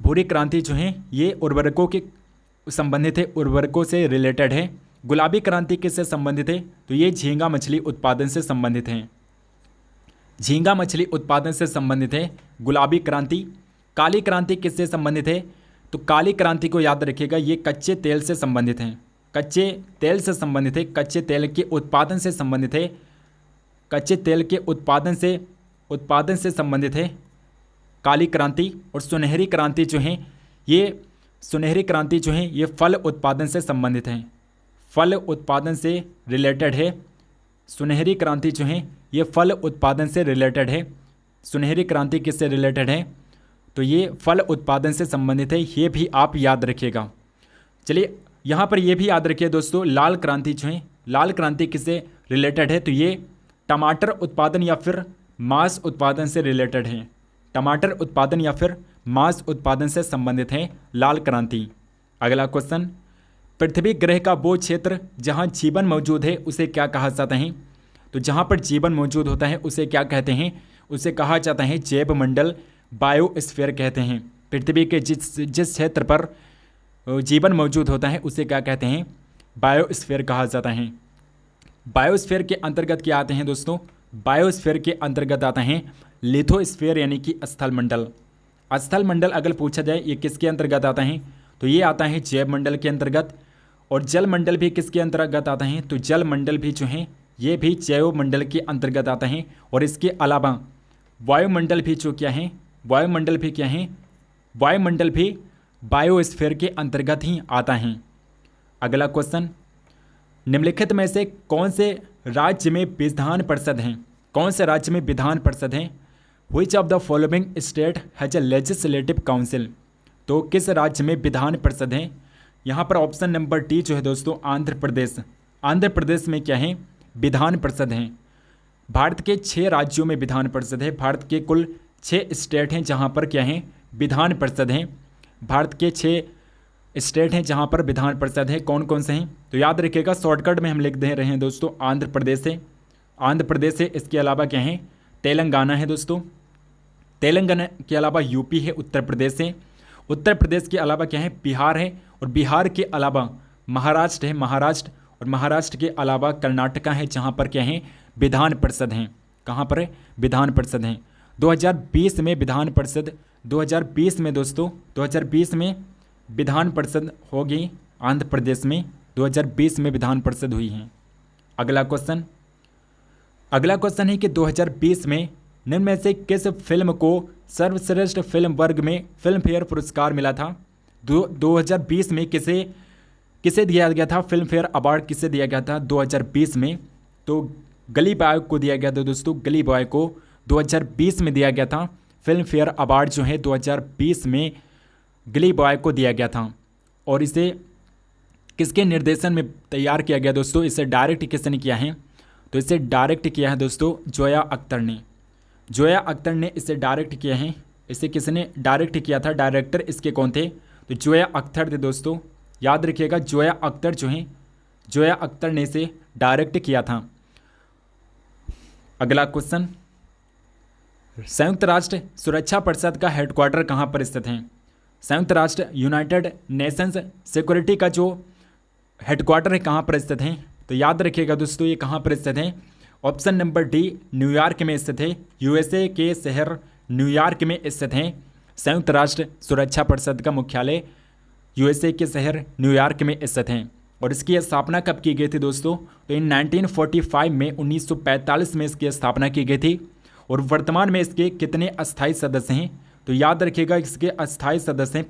भूरी क्रांति जो है ये उर्वरकों के संबंधित है, उर्वरकों से रिलेटेड है। गुलाबी क्रांति किससे संबंधित है? तो ये झींगा मछली उत्पादन से संबंधित है। झींगा मछली उत्पादन से संबंधित है गुलाबी क्रांति। काली क्रांति किससे संबंधित है? तो काली क्रांति को याद रखिएगा, ये कच्चे तेल से संबंधित हैं, कच्चे तेल से संबंधित है, कच्चे तेल के उत्पादन से संबंधित है, कच्चे तेल के उत्पादन से संबंधित है काली क्रांति। और सुनहरी क्रांति जो है, ये सुनहरी क्रांति जो है ये फल उत्पादन से संबंधित है, फल उत्पादन से रिलेटेड है। सुनहरी क्रांति जो है ये फल उत्पादन से रिलेटेड है। सुनहरी क्रांति किससे रिलेटेड है? तो ये फल उत्पादन से संबंधित है, ये भी आप याद रखिएगा। चलिए यहाँ पर ये भी याद रखिए दोस्तों, लाल क्रांति जो है, लाल क्रांति किससे रिलेटेड है? तो ये टमाटर उत्पादन या फिर मांस उत्पादन से रिलेटेड है, टमाटर उत्पादन या फिर मांस उत्पादन से संबंधित है लाल क्रांति। अगला क्वेश्चन, पृथ्वी ग्रह का वो क्षेत्र जहाँ जीवन मौजूद है उसे क्या कहा जाता है? तो जहाँ पर जीवन मौजूद होता है उसे क्या कहते हैं? उसे कहा जाता है जैव मंडल, बायोस्फीयर कहते हैं। पृथ्वी के जिस क्षेत्र पर जीवन मौजूद होता है उसे क्या कहते हैं? बायोस्फीयर कहा जाता है। बायोस्फीयर के अंतर्गत क्या आते हैं दोस्तों? बायोस्फीयर के अंतर्गत आता है लिथोस्फीयर यानी कि स्थल मंडल। स्थल मंडल अगर पूछा जाए ये किसके अंतर्गत आता है? तो ये आता है जैव मंडल के अंतर्गत। और जल मंडल भी किसके अंतर्गत आता है? तो जल मंडल भी जो है ये भी जैव मंडल के अंतर्गत आता है। और इसके अलावा वायुमंडल भी जो क्या है, वायुमंडल भी क्या है, वायुमंडल भी बायोस्फीयर के अंतर्गत ही आता है। अगला क्वेश्चन, निम्नलिखित में से कौन से राज्य में विधान परिषद हैं? कौन से राज्य में विधान परिषद हैं? Which of the following state has a legislative council? तो किस राज्य में विधान परिषद हैं? यहाँ पर ऑप्शन नंबर डी जो है दोस्तों आंध्र प्रदेश। आंध्र प्रदेश में क्या है? विधान परिषद हैं। भारत के 6 राज्यों में विधान परिषद है। भारत के कुल 6 स्टेट हैं जहाँ पर क्या है? विधान परिषद हैं। भारत के 6 स्टेट हैं जहाँ पर विधान परिषद है। कौन कौन से हैं? तो याद रखिएगा, शॉर्टकट में हम लिख दे रहे हैं दोस्तों, आंध्र प्रदेश है, आंध्र प्रदेश है। इसके अलावा क्या है? तेलंगाना है दोस्तों, तेलंगाना के अलावा यूपी है, उत्तर प्रदेश है, उत्तर प्रदेश के अलावा क्या है? बिहार है, और बिहार के अलावा महाराष्ट्र है, महाराष्ट्र, और महाराष्ट्र के अलावा कर्नाटका है जहाँ पर क्या है? विधान परिषद हैं। कहाँ पर है? विधान परिषद हैं। 2020 में विधान परिषद, 2020 में दोस्तों 2020 में विधान परिषद होगी आंध्र प्रदेश में, 2020 में विधान परिषद हुई हैं। अगला क्वेश्चन, अगला क्वेश्चन है कि 2020 में निम्न में से किस फिल्म को सर्वश्रेष्ठ फिल्म वर्ग में फिल्म फेयर पुरस्कार मिला था? 2020 में किसे दिया गया था? फिल्म फेयर अवार्ड किसे दिया गया था 2020 में? तो गली बॉय को दिया गया था दोस्तों, गली बॉय को 2020 में दिया गया था। फिल्म फेयर अवार्ड जो है 2020 में गली बॉय को दिया गया था। और इसे किसके निर्देशन में तैयार किया गया दोस्तों? इसे डायरेक्ट किसने किया है? तो इसे डायरेक्ट किया है दोस्तों जोया अख्तर ने। जोया अख्तर ने इसे डायरेक्ट किया है। इसे किसने डायरेक्ट किया था? डायरेक्टर इसके कौन थे? तो जोया अख्तर थे दोस्तों, याद रखिएगा, जोया अख्तर जो हैं, जोया अख्तर ने इसे डायरेक्ट किया था। अगला क्वेश्चन, संयुक्त राष्ट्र सुरक्षा परिषद का हेडक्वार्टर कहाँ पर स्थित है? संयुक्त राष्ट्र यूनाइटेड नेशंस सिक्योरिटी का जो हेडक्वार्टर है कहाँ पर स्थित है? तो याद रखिएगा दोस्तों ये कहाँ पर स्थित है? ऑप्शन नंबर डी न्यूयॉर्क में स्थित है। यूएसए के शहर न्यूयॉर्क में स्थित है संयुक्त राष्ट्र सुरक्षा परिषद का मुख्यालय, यूएसए के शहर न्यूयॉर्क में स्थित है। और इसकी स्थापना कब की गई थी दोस्तों? तो इन 1945 में 1945 में इसकी स्थापना की गई थी। और वर्तमान में इसके कितने अस्थायी सदस्य हैं? तो याद रखिएगा इसके अस्थायी सदस्य हैं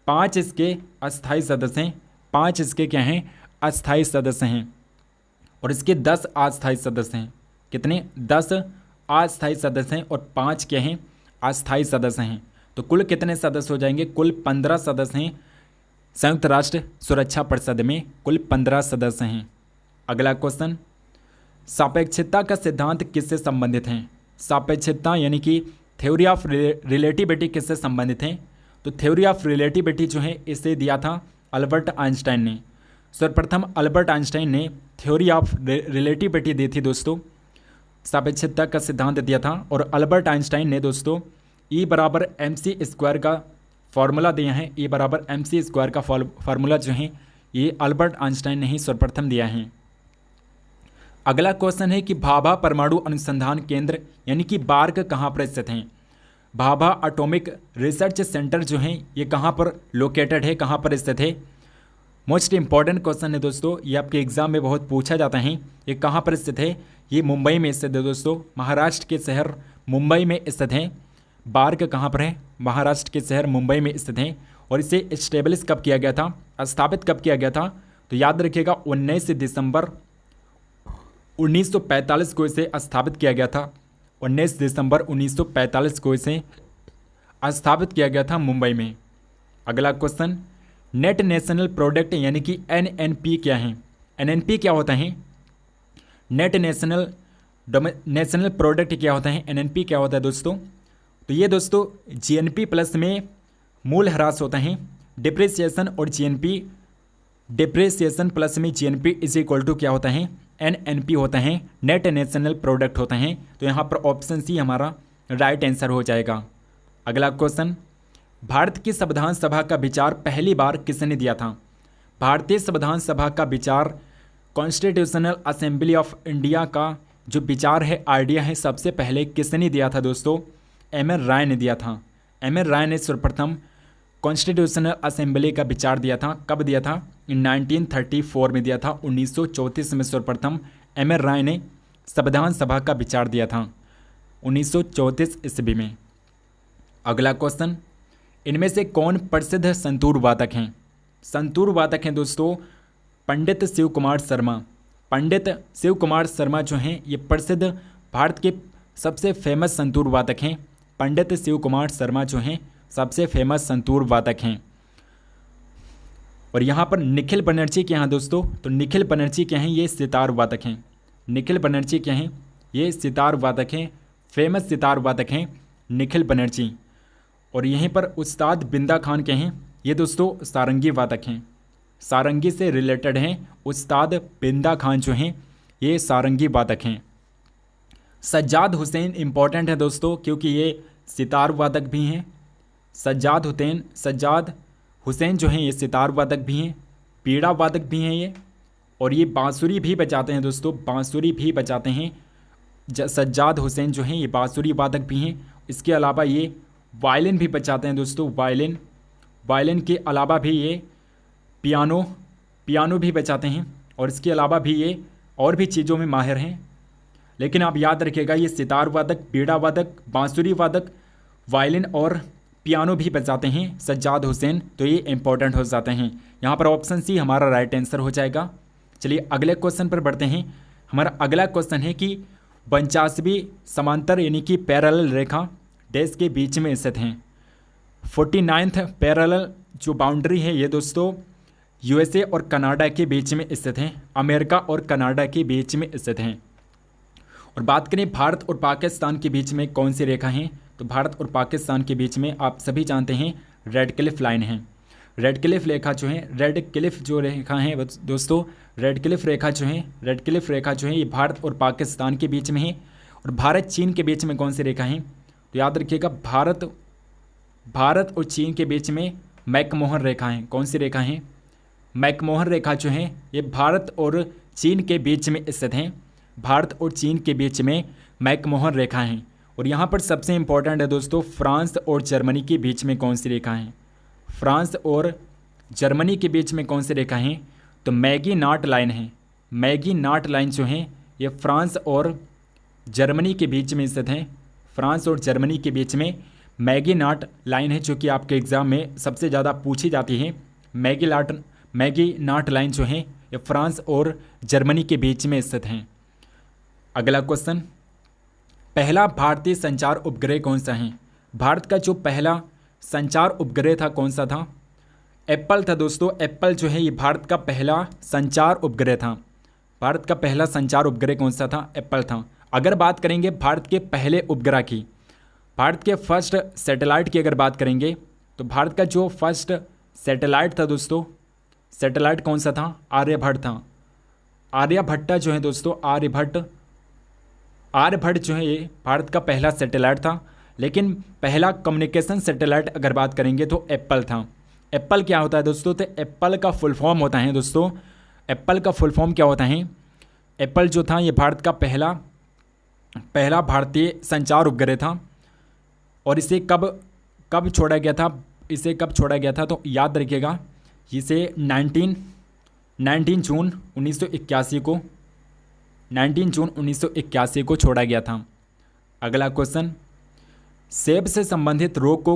5 इसके अस्थायी सदस्य हैं, 5 इसके क्या हैं? अस्थायी सदस्य हैं। और इसके 10 अस्थायी सदस्य हैं। कितने? 10 अस्थायी सदस्य हैं और 5 क्या हैं? अस्थायी सदस्य हैं। तो कुल कितने सदस्य हो जाएंगे? कुल 15 सदस्य हैं संयुक्त राष्ट्र सुरक्षा परिषद में, कुल 15 सदस्य हैं। अगला क्वेश्चन, सापेक्षता का सिद्धांत किससे संबंधित है? सापेक्षता यानी कि थ्योरी ऑफ रिलेटिविटी किससे संबंधित है? तो थ्योरी ऑफ रिलेटिविटी जो है इसे दिया था अल्बर्ट आइंस्टाइन ने। सर्वप्रथम अल्बर्ट आइंस्टाइन ने थ्योरी ऑफ रिलेटिविटी दी थी दोस्तों, सापेक्षता का सिद्धांत दिया था। और अल्बर्ट आइंस्टाइन ने दोस्तों E बराबर mc² का फॉर्मूला दिया है। E बराबर mc² का फार्मूला जो है ये अल्बर्ट आइंस्टाइन ने ही सर्वप्रथम दिया है। अगला क्वेश्चन है कि भाभा परमाणु अनुसंधान केंद्र यानी कि बार्क कहाँ पर स्थित हैं? भाभा एटॉमिक रिसर्च सेंटर जो है ये कहाँ पर लोकेटेड है, कहाँ पर स्थित है? मोस्ट इंपॉर्टेंट क्वेश्चन है दोस्तों, ये आपके एग्जाम में बहुत पूछा जाता है। ये कहाँ पर स्थित है? ये मुंबई में स्थित है दोस्तों, महाराष्ट्र के शहर मुंबई में स्थित है। बार्क कहाँ पर है? महाराष्ट्र के शहर मुंबई में स्थित है। और इसे इस्टेब्लिश कब किया गया था, स्थापित कब किया गया था? तो याद रखिएगा 19 दिसंबर 1945 को इसे स्थापित किया गया था। 19 दिसंबर 1945 को इसे स्थापित किया गया था मुंबई में। अगला क्वेश्चन, नेट नेशनल प्रोडक्ट यानी कि एनएनपी क्या है? एनएनपी क्या होता है? नेट नेशनल प्रोडक्ट क्या होता है? एनएनपी क्या होता है दोस्तों? तो ये दोस्तों जीएनपी प्लस में मूल ह्रास होता है, डिप्रिसिएशन और जीएनपी, डिप्रिसिएशन प्लस में जीएनपी इज इक्वल टू क्या होता है? एनएनपी होता है, नेट नेशनल प्रोडक्ट होता है। तो यहाँ पर ऑप्शन सी हमारा राइट आंसर हो जाएगा। अगला क्वेश्चन, भारत की संविधान सभा का विचार पहली बार किसने दिया था? भारतीय संविधान सभा का विचार, कॉन्स्टिट्यूशनल असेंबली ऑफ इंडिया का जो विचार है, आइडिया है, सबसे पहले किसने दिया था दोस्तों? एम.एन. राय ने दिया था। एम.एन. राय ने सर्वप्रथम कॉन्स्टिट्यूशनल असेंबली का विचार दिया था। कब दिया था? 1934 में दिया था। 1934 में सर्वप्रथम एम.एन. राय ने संविधान सभा का विचार दिया था, 1934 ईस्वी में। अगला क्वेश्चन, इनमें से कौन प्रसिद्ध संतूर वादक हैं? संतूर वादक हैं दोस्तों पंडित शिव कुमार शर्मा। पंडित शिव कुमार शर्मा जो हैं ये प्रसिद्ध भारत के सबसे फेमस संतूर वादक हैं। पंडित शिव कुमार शर्मा जो हैं सबसे फेमस संतूर वादक हैं। और यहाँ पर निखिल बनर्जी क्या हैं दोस्तों? तो निखिल बनर्जी क्या हैं? ये सितार वादक हैं। निखिल बनर्जी क्या हैं? ये सितार वादक हैं, फेमस सितार वादक हैं निखिल बनर्जी। और यहीं पर उस्ताद बिंदा खान क्या हैं? ये दोस्तों सारंगी वादक हैं, सारंगी से रिलेटेड हैं। उस्ताद बिंदा खान जो हैं ये सारंगी वादक हैं। सज्जाद हुसैन इंपॉर्टेंट है दोस्तों क्योंकि ये सितार वादक भी हैं। सज्जाद हुसैन जो हैं ये सितार वादक भी हैं, पीड़ा वादक भी हैं ये, और ये बांसुरी भी बजाते हैं दोस्तों, बांसुरी भी बजाते हैं। सज्जाद हुसैन जो हैं ये बांसुरी वादक भी हैं। इसके अलावा ये वायलिन भी बजाते हैं दोस्तों, वायलिन के अलावा भी ये पियानो भी बजाते हैं। और इसके अलावा भी ये और भी चीज़ों में माहिर हैं। लेकिन आप याद रखिएगा ये सितार वादक, बीड़ा वादक, बांसुरी वादक, वायलिन और पियानो भी बजाते हैं सज्जाद हुसैन। तो ये इंपॉर्टेंट हो जाते हैं। यहाँ पर ऑप्शन सी हमारा राइट आंसर हो जाएगा। चलिए अगले क्वेश्चन पर बढ़ते हैं। हमारा अगला क्वेश्चन है कि 49वीं समांतर यानी कि पैरेलल रेखा देश के बीच में स्थित हैं। 49th पैरेलल जो बाउंड्री है ये दोस्तों यूएसए और कनाडा के बीच में स्थित हैं, अमेरिका और कनाडा के बीच में स्थित हैं। और बात करें भारत और पाकिस्तान के बीच में कौन सी रेखा हैं, तो भारत और पाकिस्तान के बीच में आप सभी जानते हैं रेड क्लिफ लाइन है। रेड क्लिफ रेखा जो है, रेड क्लिफ जो रेखा है दोस्तों, रेड क्लिफ रेखा जो है ये भारत और पाकिस्तान के बीच में है। और भारत चीन के बीच में कौन सी रेखा है, तो याद रखिएगा भारत और चीन के बीच में मैकमोहन रेखा है। कौन सी रेखा है? मैकमोहन रेखा जो है ये भारत और चीन के बीच में स्थित हैं। भारत और चीन के बीच में मैकमोहन रेखा है। और यहाँ पर सबसे इंपॉर्टेंट है दोस्तों फ्रांस और जर्मनी के बीच में कौन सी रेखा है? फ्रांस और जर्मनी के बीच में कौन सी रेखा है? तो मैगी नॉट लाइन है। मैगी नॉट लाइन जो है ये फ्रांस और जर्मनी के बीच में स्थित हैं। फ्रांस और जर्मनी के बीच में मैगी नॉट लाइन है जो कि आपके एग्ज़ाम में सबसे ज़्यादा पूछी जाती है। मैगी नॉट लाइन जो है ये फ्रांस और जर्मनी के बीच में स्थित हैं। अगला क्वेश्चन, पहला भारतीय संचार उपग्रह कौन सा है? भारत का जो पहला संचार उपग्रह था कौन सा था? एप्पल था दोस्तों। एप्पल जो है ये भारत का पहला संचार उपग्रह था। भारत का पहला संचार उपग्रह कौन सा था? एप्पल था। अगर बात करेंगे भारत के पहले उपग्रह की, भारत के फर्स्ट सैटेलाइट की अगर बात करेंगे तो भारत का जो फर्स्ट सैटेलाइट था दोस्तों, सैटेलाइट कौन सा था? आर्यभट्ट था। आर्यभट्टा जो है दोस्तों, आर्यभट्ट जो है ये भारत का पहला सैटेलाइट था। लेकिन पहला कम्युनिकेशन सैटेलाइट अगर बात करेंगे तो एप्पल था। एप्पल क्या होता है दोस्तों? तो एप्पल का फुल फॉर्म होता है दोस्तों, एप्पल का फुल फॉर्म क्या होता है? एप्पल जो था ये भारत का पहला भारतीय संचार उपग्रह था। और इसे कब कब छोड़ा गया था, इसे कब छोड़ा गया था, तो याद रखिएगा इसे 19 जून 1981 को 19 जून 1981 को छोड़ा गया था। अगला क्वेश्चन, सेब से संबंधित रोग को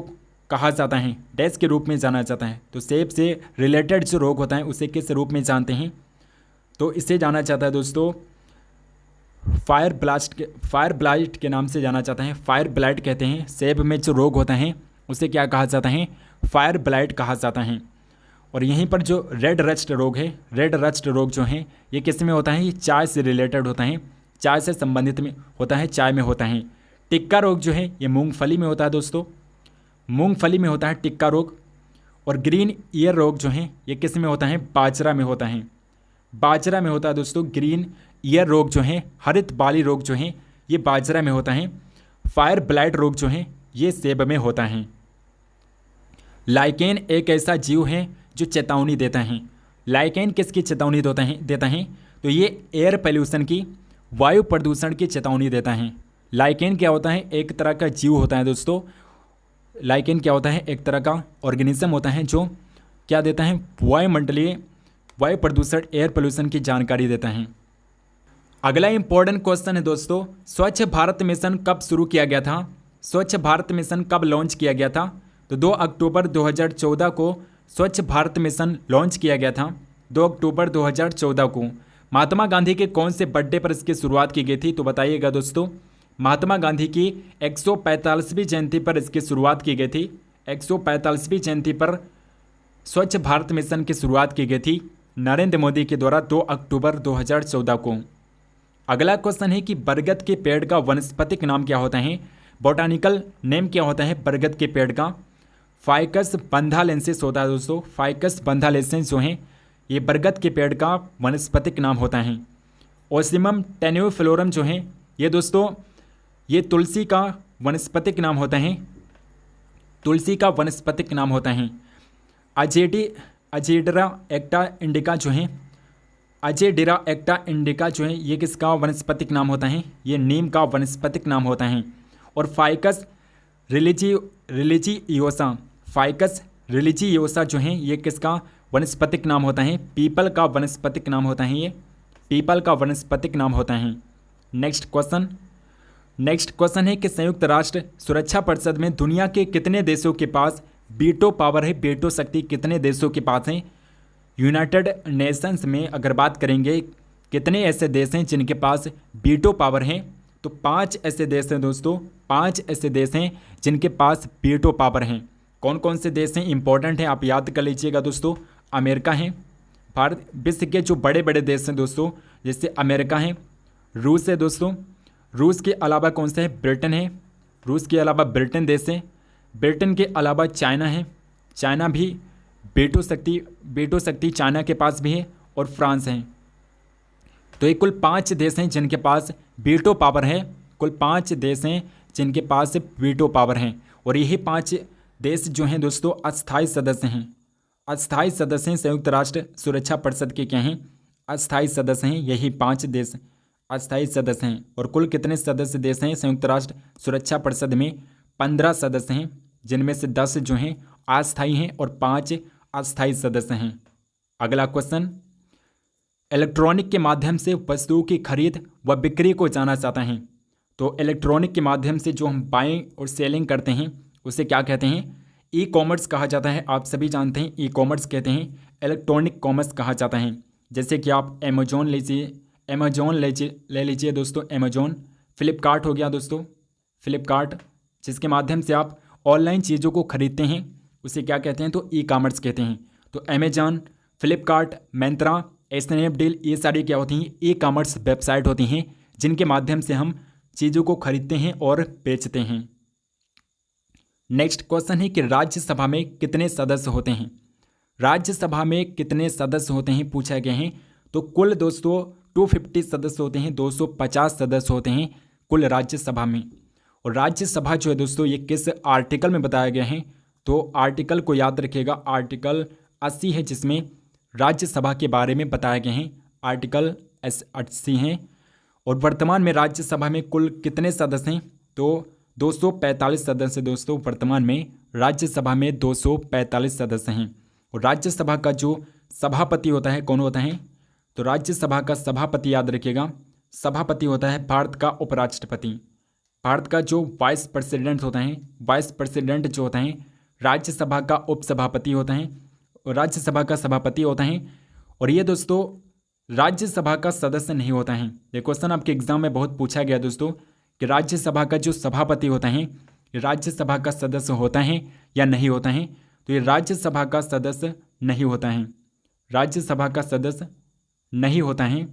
कहा जाता है डैश के रूप में जाना जाता है। तो सेब से रिलेटेड जो रोग होता है उसे किस रूप में जानते हैं, तो इसे जाना जाता है दोस्तों फायर ब्लाइट के नाम से जाना जाता है। फायर ब्लाइट कहते हैं। सेब में जो रोग होता है उसे क्या कहा जाता है, फायर ब्लाइट कहा जाता है। और यहीं पर जो रेड रस्ट रोग है, रेड रस्ट रोग जो है ये किस में होता है, ये चाय से रिलेटेड होता है, चाय से संबंधित में होता है, चाय में होता है। टिक्का रोग जो है ये मूंगफली में होता है दोस्तों, मूंगफली में होता है टिक्का रोग। और ग्रीन ईयर रोग जो है ये किस में होता है, बाजरा में होता है, बाजरा में होता है दोस्तों। ग्रीन ईयर रोग जो है, हरित बाली रोग जो है ये बाजरा में होता है। फायर ब्लाइट रोग जो है ये सेब में होता है। लाइकेन एक ऐसा जीव है जो चेतावनी देता है। लाइकेन किसकी चेतावनी देता है, तो ये एयर पोल्यूशन की, वायु प्रदूषण की चेतावनी देता है। लाइकेन क्या होता है, एक तरह का जीव होता है दोस्तों। लाइकेन क्या होता है, एक तरह का ऑर्गेनिज्म होता है जो क्या देता है, वायुमंडलीय वायु प्रदूषण, एयर पोल्यूशन की जानकारी देता है। अगला इंपॉर्टेंट क्वेश्चन है दोस्तों, स्वच्छ भारत मिशन कब शुरू किया गया था, स्वच्छ भारत मिशन कब लॉन्च किया गया था, तो 2 अक्टूबर 2014 को स्वच्छ भारत मिशन लॉन्च किया गया था। 2 अक्टूबर 2014 को महात्मा गांधी के कौन से बर्थडे पर इसकी शुरुआत की गई थी, तो बताइएगा दोस्तों। महात्मा गांधी की 145वीं जयंती पर इसकी शुरुआत की गई थी। 145वीं जयंती पर स्वच्छ भारत मिशन की शुरुआत की गई थी नरेंद्र मोदी के द्वारा 2 अक्टूबर 2014 को। अगला क्वेश्चन है कि बरगद के पेड़ का वनस्पतिक नाम क्या होता है, बोटानिकल नेम क्या होता है बरगद के पेड़ का। फाइकस बंधालेंसिस होता है दोस्तों। फाइकस बंधालेंसिस जो है ये बरगद के पेड़ का वनस्पतिक नाम होता है। ओसिमम टेन्यूफ्लोरम जो है ये दोस्तों ये तुलसी का वनस्पतिक नाम होता है, तुलसी का वनस्पतिक नाम होता है। अजेडिरा एक्टा इंडिका जो है, अजेडिरा एक्टा इंडिका जो है ये किसका वनस्पतिक नाम होता है, ये नीम का वनस्पतिक नाम होता है। और फाइकस रिलिजियोसा, फाइकस रिलिजियोसा जो है ये किसका वनस्पतिक नाम होता है, पीपल का वनस्पतिक नाम होता है, ये पीपल का वनस्पतिक नाम होता है। नेक्स्ट क्वेश्चन है कि संयुक्त राष्ट्र सुरक्षा परिषद में दुनिया के कितने देशों के पास वीटो पावर है, वीटो शक्ति कितने देशों के पास है। यूनाइटेड नेशंस में अगर बात करेंगे कितने ऐसे देश हैं जिनके पास वीटो पावर है, तो 5 ऐसे देश हैं दोस्तों, 5 ऐसे देश हैं जिनके पास वीटो पावर हैं। कौन कौन से देश हैं, इंपॉर्टेंट है, आप याद कर लीजिएगा दोस्तों। अमेरिका है, भारत विश्व के जो बड़े बड़े देश हैं दोस्तों, जैसे अमेरिका है, रूस है दोस्तों, रूस के अलावा कौन सा है, ब्रिटेन है, रूस के अलावा ब्रिटेन देश है, ब्रिटेन के अलावा चाइना है, चाइना भी वीटो शक्ति चाइना के पास भी है, और फ्रांस है। तो ये कुल 5 देश हैं जिनके पास वीटो पावर है, कुल 5 देश हैं जिनके पास वीटो पावर है। और यही 5 देश जो हैं दोस्तों अस्थायी सदस्य हैं, अस्थायी सदस्य हैं संयुक्त राष्ट्र सुरक्षा परिषद के, क्या हैं, अस्थायी सदस्य हैं। यही 5 देश अस्थायी सदस्य हैं। और कुल कितने सदस्य देश हैं संयुक्त राष्ट्र सुरक्षा परिषद में, 15 सदस्य हैं, जिनमें से 10 जो हैं अस्थायी हैं और 5 अस्थायी सदस्य हैं। अगला क्वेश्चन, इलेक्ट्रॉनिक के माध्यम से वस्तुओं की खरीद व बिक्री को जाना जाता है। तो इलेक्ट्रॉनिक के माध्यम से जो हम बाइंग और सेलिंग करते हैं उसे क्या कहते हैं, ई कॉमर्स कहा जाता है। आप सभी जानते हैं ई कॉमर्स कहते हैं, इलेक्ट्रॉनिक कॉमर्स कहा जाता है। जैसे कि आप अमेजोन ले लीजिए दोस्तों, अमेजोन, फ्लिपकार्ट हो गया दोस्तों, फ्लिपकार्ट, जिसके माध्यम से आप ऑनलाइन चीज़ों को खरीदते हैं उसे क्या कहते हैं, तो ई कॉमर्स कहते हैं। तो अमेजॉन, फ्लिपकार्ट, मिंत्रा, स्नैपडील, ये सारी क्या होती हैं, ई कॉमर्स वेबसाइट होती हैं जिनके माध्यम से हम चीज़ों को खरीदते हैं और बेचते हैं। नेक्स्ट क्वेश्चन है कि राज्यसभा में कितने सदस्य होते हैं, राज्यसभा में कितने सदस्य होते हैं पूछा गया है। तो कुल दोस्तों 250 सदस्य होते हैं, 250 सदस्य होते हैं कुल राज्यसभा में। और राज्यसभा जो है दोस्तों ये किस आर्टिकल में बताया गया है, तो आर्टिकल को याद रखिएगा, आर्टिकल 80 है जिसमें राज्यसभा के बारे में बताया गया है, आर्टिकल 80 हैं। और वर्तमान में राज्यसभा में कुल कितने सदस्य हैं, तो 245 सदस्य दोस्तों वर्तमान में राज्यसभा में 245 सदस्य हैं। और राज्यसभा का जो सभापति होता है कौन होता है? तो राज्यसभा का सभापति याद रखिएगा, सभापति होता है भारत का उपराष्ट्रपति। भारत का जो वाइस प्रेसिडेंट होता है, वाइस प्रेसिडेंट जो होता है राज्यसभा का उपसभापति होता है और राज्यसभा का सभापति होता है। और ये दोस्तों राज्यसभा का सदस्य नहीं होता है। ये क्वेश्चन आपके एग्जाम में बहुत पूछा गया दोस्तों कि राज्यसभा का जो सभापति होता है राज्यसभा का सदस्य होता है या नहीं होता है? तो ये राज्यसभा का सदस्य नहीं होता है, राज्यसभा का सदस्य नहीं होता है।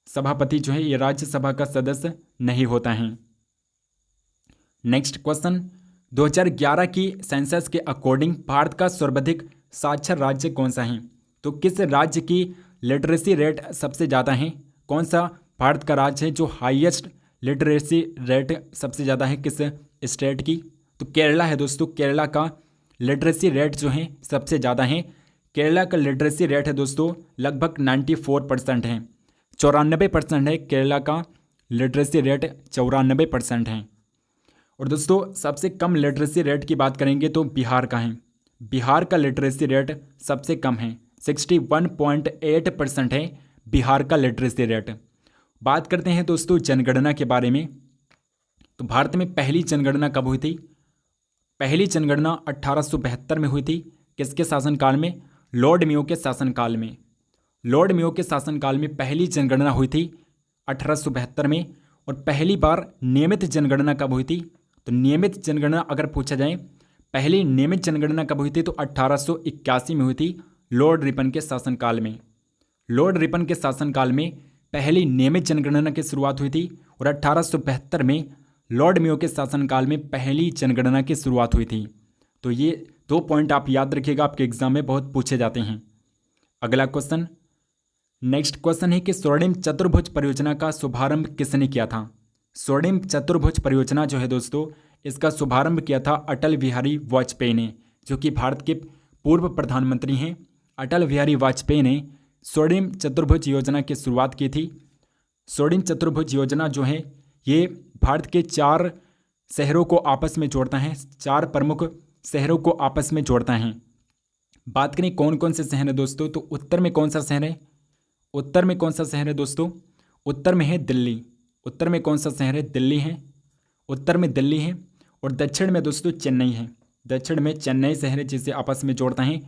सभापति जो है ये राज्यसभा का सदस्य नहीं होता है। नेक्स्ट क्वेश्चन, 2011 की सेंसस के अकॉर्डिंग भारत का सर्वाधिक साक्षर राज्य कौन सा है? तो किस राज्य की लिटरेसी रेट सबसे ज़्यादा है? कौन सा भारत का राज्य है जो हाईएस्ट लिटरेसी रेट सबसे ज़्यादा है किस स्टेट की? तो केरला है दोस्तों। केरला का लिटरेसी रेट जो है सबसे ज़्यादा है। केरला का लिटरेसी रेट है दोस्तों लगभग 94% है, 94% है। केरला का लिटरेसी रेट 94% है। और दोस्तों सबसे कम लिटरेसी रेट की बात करेंगे तो बिहार का है। बिहार का लिटरेसी रेट सबसे कम है, 61.8% है बिहार का लिटरेसी रेट। बात करते हैं दोस्तों जनगणना के बारे में। तो भारत में पहली जनगणना कब हुई थी? पहली जनगणना 1872 में हुई थी। किसके शासनकाल में? लॉर्ड मेयो के शासनकाल में। लॉर्ड मेयो के शासनकाल में पहली जनगणना हुई थी 1872 में। और पहली बार नियमित जनगणना कब हुई थी? तो नियमित जनगणना अगर पूछा जाए पहली नियमित जनगणना कब हुई थी तो 1881 में हुई थी लॉर्ड रिपन के शासनकाल में। लॉर्ड रिपन के शासनकाल में पहली नियमित जनगणना की शुरुआत हुई थी। और 1872 में लॉर्ड मेयो के शासनकाल में पहली जनगणना की शुरुआत हुई थी। तो ये 2 पॉइंट आप याद रखिएगा, आपके एग्जाम में बहुत पूछे जाते हैं। अगला क्वेश्चन, नेक्स्ट क्वेश्चन है कि स्वर्णिम चतुर्भुज परियोजना का शुभारंभ किसने किया था? स्वर्णिम चतुर्भुज परियोजना जो है दोस्तों इसका शुभारंभ किया था अटल बिहारी वाजपेयी ने, जो कि भारत के पूर्व प्रधानमंत्री हैं। अटल बिहारी वाजपेयी ने स्वर्णिम चतुर्भुज योजना की शुरुआत की थी। स्वर्णिम चतुर्भुज योजना जो है ये भारत के 4 शहरों को आपस में जोड़ता है, 4 प्रमुख शहरों को आपस में जोड़ता है। बात करें कौन कौन से शहर हैं दोस्तों, तो उत्तर में कौन सा शहर है? उत्तर में कौन सा शहर है दोस्तों? उत्तर में है दिल्ली। उत्तर में कौन सा शहर है? दिल्ली है। उत्तर में दिल्ली है। और दक्षिण में दोस्तों चेन्नई है। दक्षिण में चेन्नई शहर है जिसे आपस में जोड़ता है।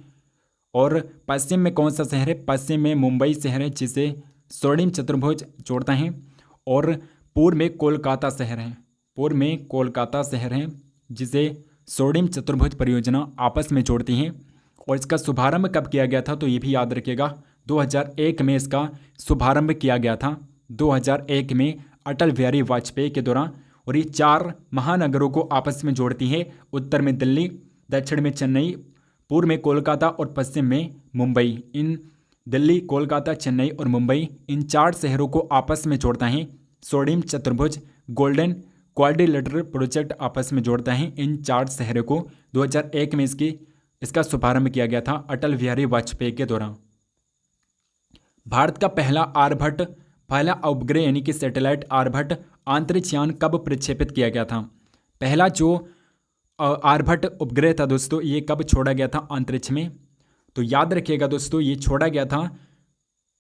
और पश्चिम में कौन सा शहर है? पश्चिम में मुंबई शहर है जिसे स्वर्णिम चतुर्भुज जोड़ता है। और पूर्व में कोलकाता शहर है। पूर्व में कोलकाता शहर है जिसे स्वर्णिम चतुर्भुज परियोजना आपस में जोड़ती हैं। और इसका शुभारंभ कब किया गया था? तो ये भी याद रखिएगा, 2001 में इसका शुभारंभ किया गया था। 2001 में अटल बिहारी वाजपेयी के दौरान। और ये 4 महानगरों को आपस में जोड़ती है। उत्तर में दिल्ली, दक्षिण में चेन्नई, पूर्व में कोलकाता और पश्चिम में मुंबई। इन दिल्ली, कोलकाता, चेन्नई और मुंबई इन 4 शहरों को आपस में जोड़ता है स्वर्णिम चतुर्भुज गोल्डन क्वाड्रिलेटरल प्रोजेक्ट आपस में जोड़ता है इन 4 शहरों को। 2001 में इसका शुभारंभ किया गया था अटल बिहारी वाजपेयी के दौरान। भारत का पहला उपग्रह यानी कि सैटेलाइट आर्यभट्ट अंतरिक्ष यान कब प्रक्षेपित किया गया था? पहला जो आर्यभट्ट उपग्रह था दोस्तों ये कब छोड़ा गया था अंतरिक्ष में? तो याद रखिएगा दोस्तों ये छोड़ा गया था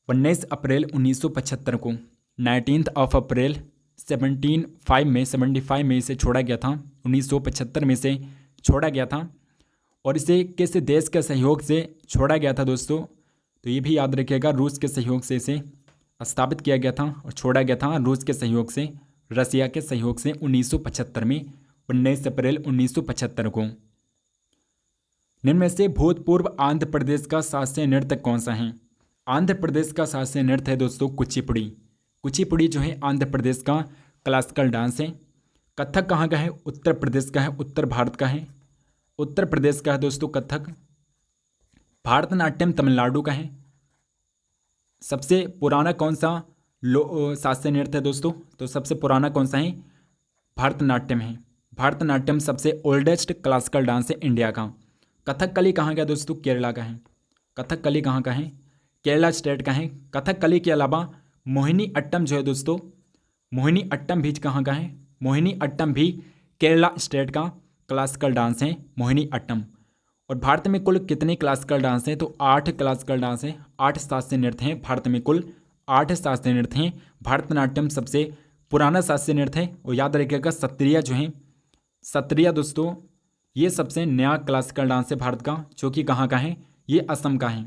19 अप्रैल 1975 को। 19 अप्रैल 75 में इसे छोड़ा गया था। 1975 में इसे छोड़ा गया था। और इसे किस देश के सहयोग से छोड़ा गया था दोस्तों? तो ये भी याद रखिएगा, रूस के सहयोग से इसे स्थापित किया गया था और छोड़ा गया था रूस के सहयोग से, रसिया के सहयोग से 1975 में, 19 अप्रैल 1975 को। निम्न में से भूतपूर्व आंध्र प्रदेश का शास्त्रीय नृत्य कौन सा है? आंध्र प्रदेश का शास्त्रीय नृत्य है दोस्तों कुचिपुड़ी। कुचिपुड़ी जो है आंध्र प्रदेश का क्लासिकल डांस है। कथक कहाँ का है? उत्तर प्रदेश का है, उत्तर भारत का है, उत्तर प्रदेश का है दोस्तों कथक। भारतनाट्यम तमिलनाडु का है। सबसे पुराना कौन सा शास्त्रीय नृत्य है दोस्तों? तो सबसे पुराना कौन सा है? भारतनाट्यम है। भारतनाट्यम सबसे ओल्डेस्ट क्लासिकल डांस है इंडिया का। कथकली कहाँ का है दोस्तों? केरला का है। कथकली कहाँ का है? केरला स्टेट का है। कथकली के अलावा मोहिनी अट्टम जो है दोस्तों, मोहिनी अट्टम भी कहाँ का है? मोहिनी अट्टम भी केरला स्टेट का क्लासिकल डांस है मोहिनी अट्टम। और भारत में कुल कितने क्लासिकल डांस हैं? तो 8 क्लासिकल डांस हैं, 8 शास्त्रीय नृत्य हैं भारत में, कुल 8 शास्त्रीय नृत्य हैं। भरतनाट्यम सबसे पुराना शास्त्रीय नृत्य है। और याद रखिएगा सत्रिया जो है, सत्रिया दोस्तों ये सबसे नया क्लासिकल डांस है भारत का, जो कि कहाँ का है? ये असम का है।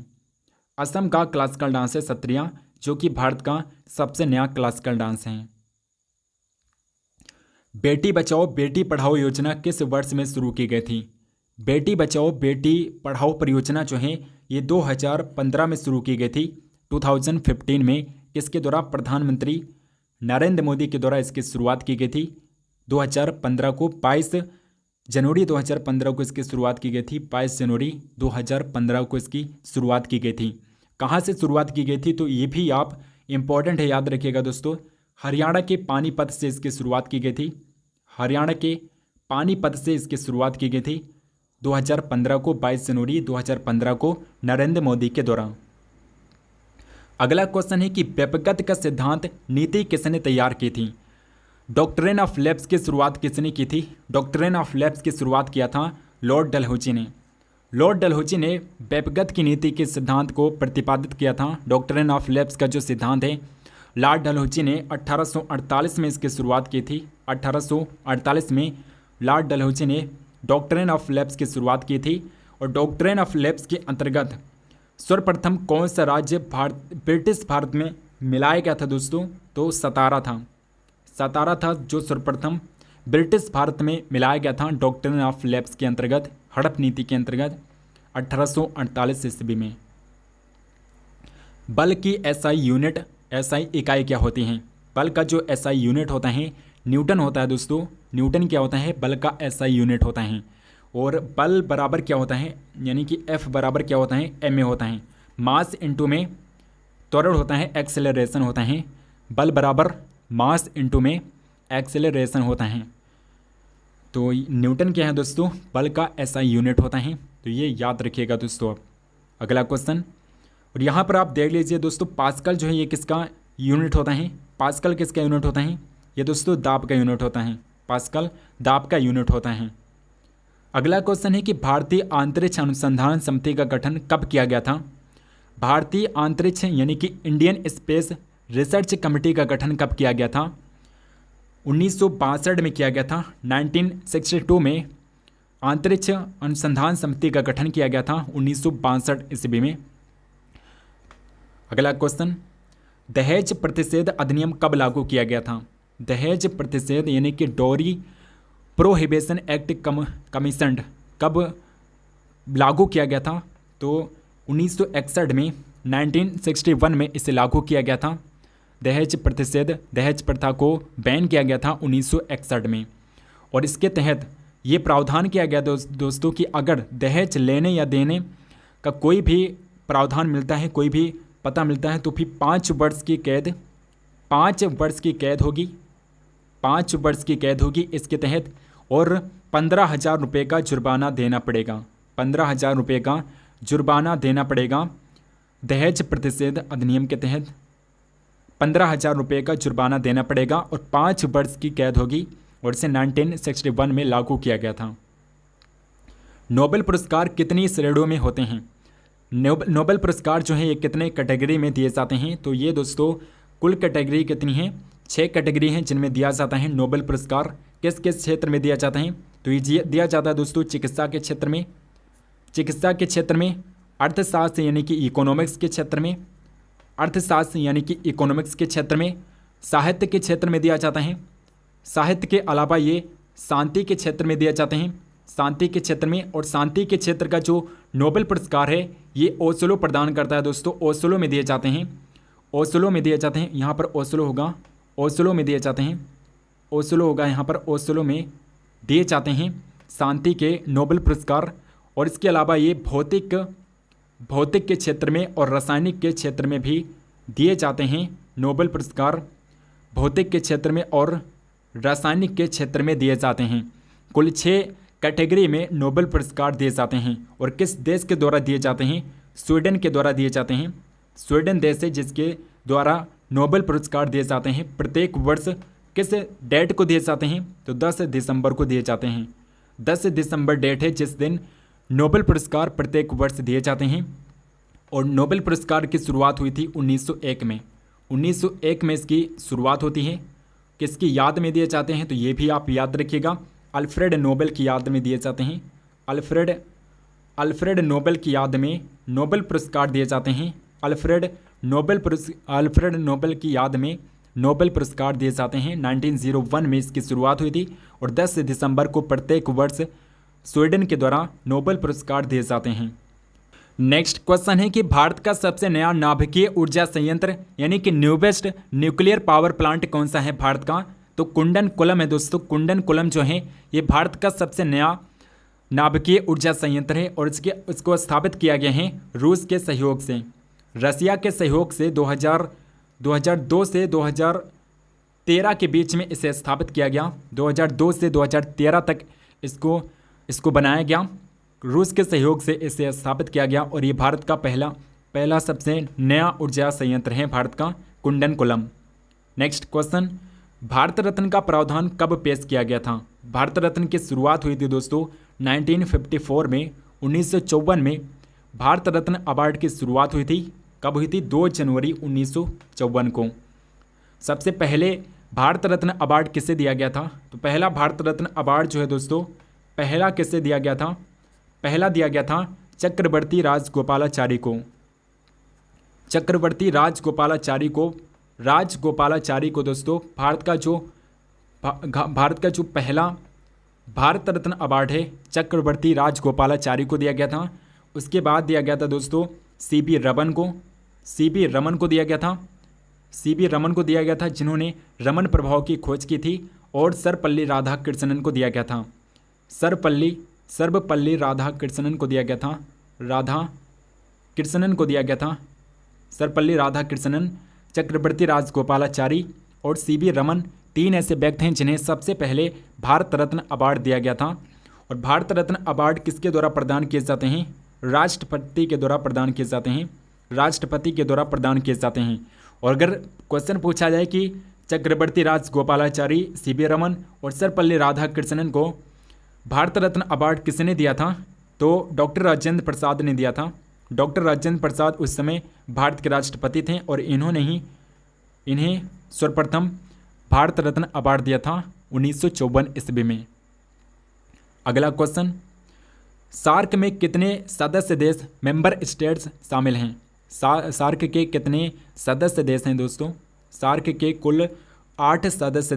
असम का क्लासिकल डांस है सत्रिया, जो कि भारत का सबसे नया क्लासिकल डांस है। बेटी बचाओ बेटी पढ़ाओ योजना किस वर्ष में शुरू की गई थी? बेटी बचाओ बेटी पढ़ाओ परियोजना जो है ये 2015 में शुरू की गई थी। 2015 में किसके द्वारा? प्रधानमंत्री नरेंद्र मोदी के द्वारा इसकी शुरुआत की गई थी। 2015 को 22 जनवरी 2015 को इसकी शुरुआत की गई थी। 22 जनवरी 2015 को इसकी शुरुआत की गई थी। कहाँ से शुरुआत की गई थी? तो ये भी आप इम्पॉर्टेंट है, याद रखिएगा दोस्तों। हरियाणा के पानीपत से इसकी शुरुआत की गई थी। हरियाणा के पानीपत से इसकी शुरुआत की गई थी 2015 को, 22 जनवरी 2015 को नरेंद्र मोदी के द्वारा। अगला क्वेश्चन है कि व्यक्तिगत का सिद्धांत नीति किसने तैयार की थी? डॉक्ट्रिन ऑफ लैब्स की शुरुआत किसने की थी? डॉक्ट्रिन ऑफ लैब्स की शुरुआत किया था लॉर्ड डलहौजी ने। लॉर्ड डलहौजी ने व्यक्तिगत की नीति के सिद्धांत को प्रतिपादित किया था। डॉक्ट्रिन ऑफ लैब्स का जो सिद्धांत है लॉर्ड डलहौजी ने 1848 में इसकी शुरुआत की थी। 1848 में लॉर्ड डलहौजी ने डॉक्ट्रिन ऑफ लैब्स की शुरुआत की थी। और डॉक्ट्रिन ऑफ लैब्स के अंतर्गत सर्वप्रथम कौन सा राज्य ब्रिटिश भारत में मिलाया गया था दोस्तों? तो सतारा था। सतारा था जो सर्वप्रथम ब्रिटिश भारत में मिलाया गया था डॉक्ट्रिन ऑफ लैब्स के अंतर्गत, हड़प नीति के अंतर्गत 1848 ईस्वी में। बल की एसआई यूनिट, एसआई इकाई क्या होती हैं? बल का जो एसआई यूनिट होता है न्यूटन होता है दोस्तों। न्यूटन क्या होता है? बल का एसआई यूनिट होता है। और बल बराबर क्या होता है? यानी कि F बराबर क्या होता है? ma होता है। मास इंटू में त्वरण होता है, एक्सेलरेशन होता है। बल बराबर मास इंटू में एक्सेलरेशन होता है। तो न्यूटन क्या है दोस्तों? बल का एसआई यूनिट होता है। तो ये याद रखिएगा दोस्तों। अब अगला क्वेश्चन, और यहाँ पर आप देख लीजिए दोस्तों, पास्कल जो है ये किसका यूनिट होता है? पास्कल किसका यूनिट होता है? ये दोस्तों दाब का यूनिट होता है। पास्कल दाब का यूनिट होता है। अगला क्वेश्चन है कि भारतीय अंतरिक्ष अनुसंधान समिति का गठन कब किया गया था? भारतीय अंतरिक्ष यानी कि इंडियन स्पेस रिसर्च कमेटी का गठन कब किया गया था? 1962 में किया गया था। 1962 में अंतरिक्ष अनुसंधान समिति का गठन किया गया था 1962 ईस्वी में। अगला क्वेश्चन, दहेज प्रतिषेध अधिनियम कब लागू किया गया था? दहेज प्रतिषेध यानी कि डोरी प्रोहिबिशन एक्ट कमीशन कब लागू किया गया था? तो 1961 में, 1961 में इसे लागू किया गया था। दहेज प्रतिषेध, दहेज प्रथा को बैन किया गया था 1961 में। और इसके तहत ये प्रावधान किया गया दोस्तों कि अगर दहेज लेने या देने का कोई भी प्रावधान मिलता है, कोई भी पता मिलता है, तो फिर 5 वर्ष की कैद, 5 वर्ष की कैद होगी, 5 वर्ष की कैद होगी इसके तहत। और 15,000 रुपये का जुर्माना देना पड़ेगा। 15,000 रुपये का जुर्माना देना पड़ेगा दहेज प्रतिषेध अधिनियम के तहत। 15,000 रुपये का जुर्माना देना पड़ेगा और 5 वर्ष की कैद होगी। और इसे 1961 में लागू किया गया था। नोबेल पुरस्कार कितनी श्रेणियों में होते हैं? नोबेल पुरस्कार जो है ये कितने कैटेगरी में दिए जाते हैं? तो ये दोस्तों कुल कैटेगरी कितनी है? 6 कैटेगरी हैं जिनमें दिया जाता है नोबेल पुरस्कार। किस किस क्षेत्र में दिया जाता है? तो ये दिया जाता है दोस्तों चिकित्सा के क्षेत्र में, चिकित्सा के क्षेत्र में, अर्थशास्त्र यानी कि इकोनॉमिक्स के क्षेत्र में, अर्थशास्त्र यानी कि इकोनॉमिक्स के क्षेत्र में, साहित्य के क्षेत्र में दिया जाता है। साहित्य के अलावा ये शांति के क्षेत्र में दिया जाते हैं, शांति के क्षेत्र में। और शांति के क्षेत्र का जो नोबेल पुरस्कार है ये ओस्लो प्रदान करता है दोस्तों। ओस्लो में दिए जाते हैं, ओस्लो में दिए जाते हैं। यहाँ पर ओस्लो होगा, ओस्लो में दिए जाते हैं, ओस्लो होगा यहाँ पर, ओस्लो में दिए जाते हैं शांति के नोबेल पुरस्कार। और इसके अलावा ये भौतिक के क्षेत्र में और रासायनिक के क्षेत्र में भी दिए जाते हैं नोबेल पुरस्कार। भौतिक के क्षेत्र में और रासायनिक के क्षेत्र में दिए जाते हैं। कुल 6 कैटेगरी में नोबेल पुरस्कार दिए जाते हैं। और किस देश के द्वारा दिए जाते हैं? स्वीडन के द्वारा दिए जाते हैं। स्वीडन देश है जिसके द्वारा नोबेल पुरस्कार दिए जाते हैं। प्रत्येक वर्ष किस डेट को दिए जाते हैं? तो 10 दिसंबर को दिए जाते हैं। 10 दिसंबर डेट है जिस दिन नोबेल पुरस्कार प्रत्येक वर्ष दिए जाते हैं। और नोबेल पुरस्कार की शुरुआत हुई थी 1901 में। 1901 में इसकी शुरुआत होती है। किसकी याद में दिए जाते हैं? तो ये भी आप याद रखिएगा, अल्फ्रेड नोबेल की याद में दिए जाते हैं। अल्फ्रेड नोबेल की याद में नोबेल पुरस्कार दिए जाते हैं। अल्फ्रेड नोबेल की याद में नोबेल पुरस्कार दिए जाते हैं। 1901 में इसकी शुरुआत हुई थी और 10 दिसंबर को प्रत्येक वर्ष स्वीडन के द्वारा नोबेल पुरस्कार दिए जाते हैं। नेक्स्ट क्वेश्चन है कि भारत का सबसे नया नाभिकीय ऊर्जा संयंत्र यानी कि न्यूवेस्ट न्यूक्लियर पावर प्लांट कौन सा है भारत का? तो कुंडनकुलम है दोस्तों। कुंडनकुलम जो है ये भारत का सबसे नया नाभिकीय ऊर्जा संयंत्र है और इसको स्थापित किया गया है रूस के सहयोग से। रसिया के सहयोग से 2002 से 2013 के बीच में इसे स्थापित किया गया। 2002 से 2013 तक इसको बनाया गया। रूस के सहयोग से इसे स्थापित किया गया और ये भारत का पहला सबसे नया ऊर्जा संयंत्र है भारत का कुंडनकुलम। नेक्स्ट क्वेश्चन, भारत रत्न का प्रावधान कब पेश किया गया था? भारत रत्न की शुरुआत हुई थी दोस्तों 1954 में। 1954 में भारत रत्न अवार्ड की शुरुआत हुई थी। कब हुई थी? 2 जनवरी 1954 को। सबसे पहले भारत रत्न अवार्ड किसे दिया गया था? तो पहला भारत रत्न अवार्ड जो है दोस्तों पहला किसे दिया गया था? पहला दिया गया था चक्रवर्ती राजगोपालाचारी को। चक्रवर्ती राजगोपालाचारी को दोस्तों भारत का जो पहला भारत रत्न अवार्ड है चक्रवर्ती राजगोपालाचारी को दिया गया था। उसके बाद दिया गया था दोस्तों सीबी रमन को दिया गया था जिन्होंने रमन प्रभाव की खोज की थी। और सर्वपल्ली राधाकृष्णन को दिया गया था। सर्वपल्ली राधाकृष्णन को दिया गया था। सर्वपल्ली राधाकृष्णन, चक्रवर्ती राजगोपालाचारी और सीबी रमन 3 ऐसे व्यक्ति हैं जिन्हें सबसे पहले भारत रत्न अवार्ड दिया गया था। और भारत रत्न अवार्ड किसके द्वारा प्रदान किए जाते हैं? राष्ट्रपति के द्वारा प्रदान किए जाते हैं। और अगर क्वेश्चन पूछा जाए कि चक्रवर्ती राजगोपालाचारी, सीबी रमन और सर्वपल्ली राधाकृष्णन को भारत रत्न अवार्ड किसने दिया था? तो डॉक्टर राजेंद्र प्रसाद ने दिया था। डॉक्टर राजेंद्र प्रसाद उस समय भारत के राष्ट्रपति थे और इन्हें सर्वप्रथम भारत रत्न अवार्ड दिया था 1954 ईस्वी में। अगला क्वेश्चन, सार्क में कितने सदस्य देश मेंबर स्टेट्स शामिल हैं? सार्क के कितने सदस्य देश हैं दोस्तों? सार्क के कुल 8 सदस्य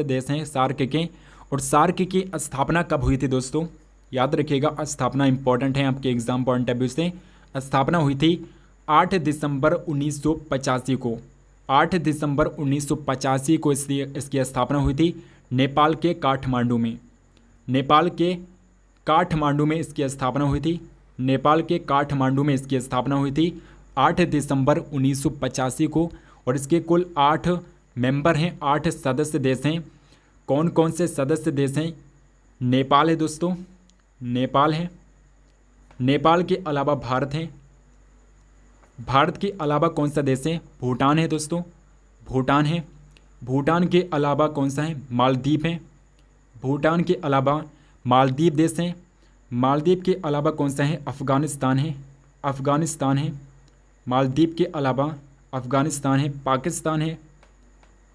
देश हैं। सार्क के। और सार्क की स्थापना कब हुई थी दोस्तों? याद रखिएगा, स्थापना इंपॉर्टेंट है आपके एग्जाम पॉइंट ऑफ व्यू से। स्थापना हुई थी 8 दिसंबर 1985 को। 8 दिसंबर 1985 को इसकी स्थापना हुई थी नेपाल के काठमांडू में। इसकी स्थापना हुई थी 8 दिसंबर 1985 को। और इसके कुल 8 मेंबर हैं, 8 सदस्य देश हैं। कौन कौन से सदस्य देश हैं? नेपाल है दोस्तों, नेपाल के अलावा भारत है। भारत के अलावा कौन सा देश है? भूटान है दोस्तों, भूटान है। भूटान के अलावा कौन सा है? मालदीव है। भूटान के अलावा मालदीव देश हैं। मालदीव के अलावा कौन सा है? अफ़गानिस्तान है। मालदीव के अलावा अफ़गानिस्तान है।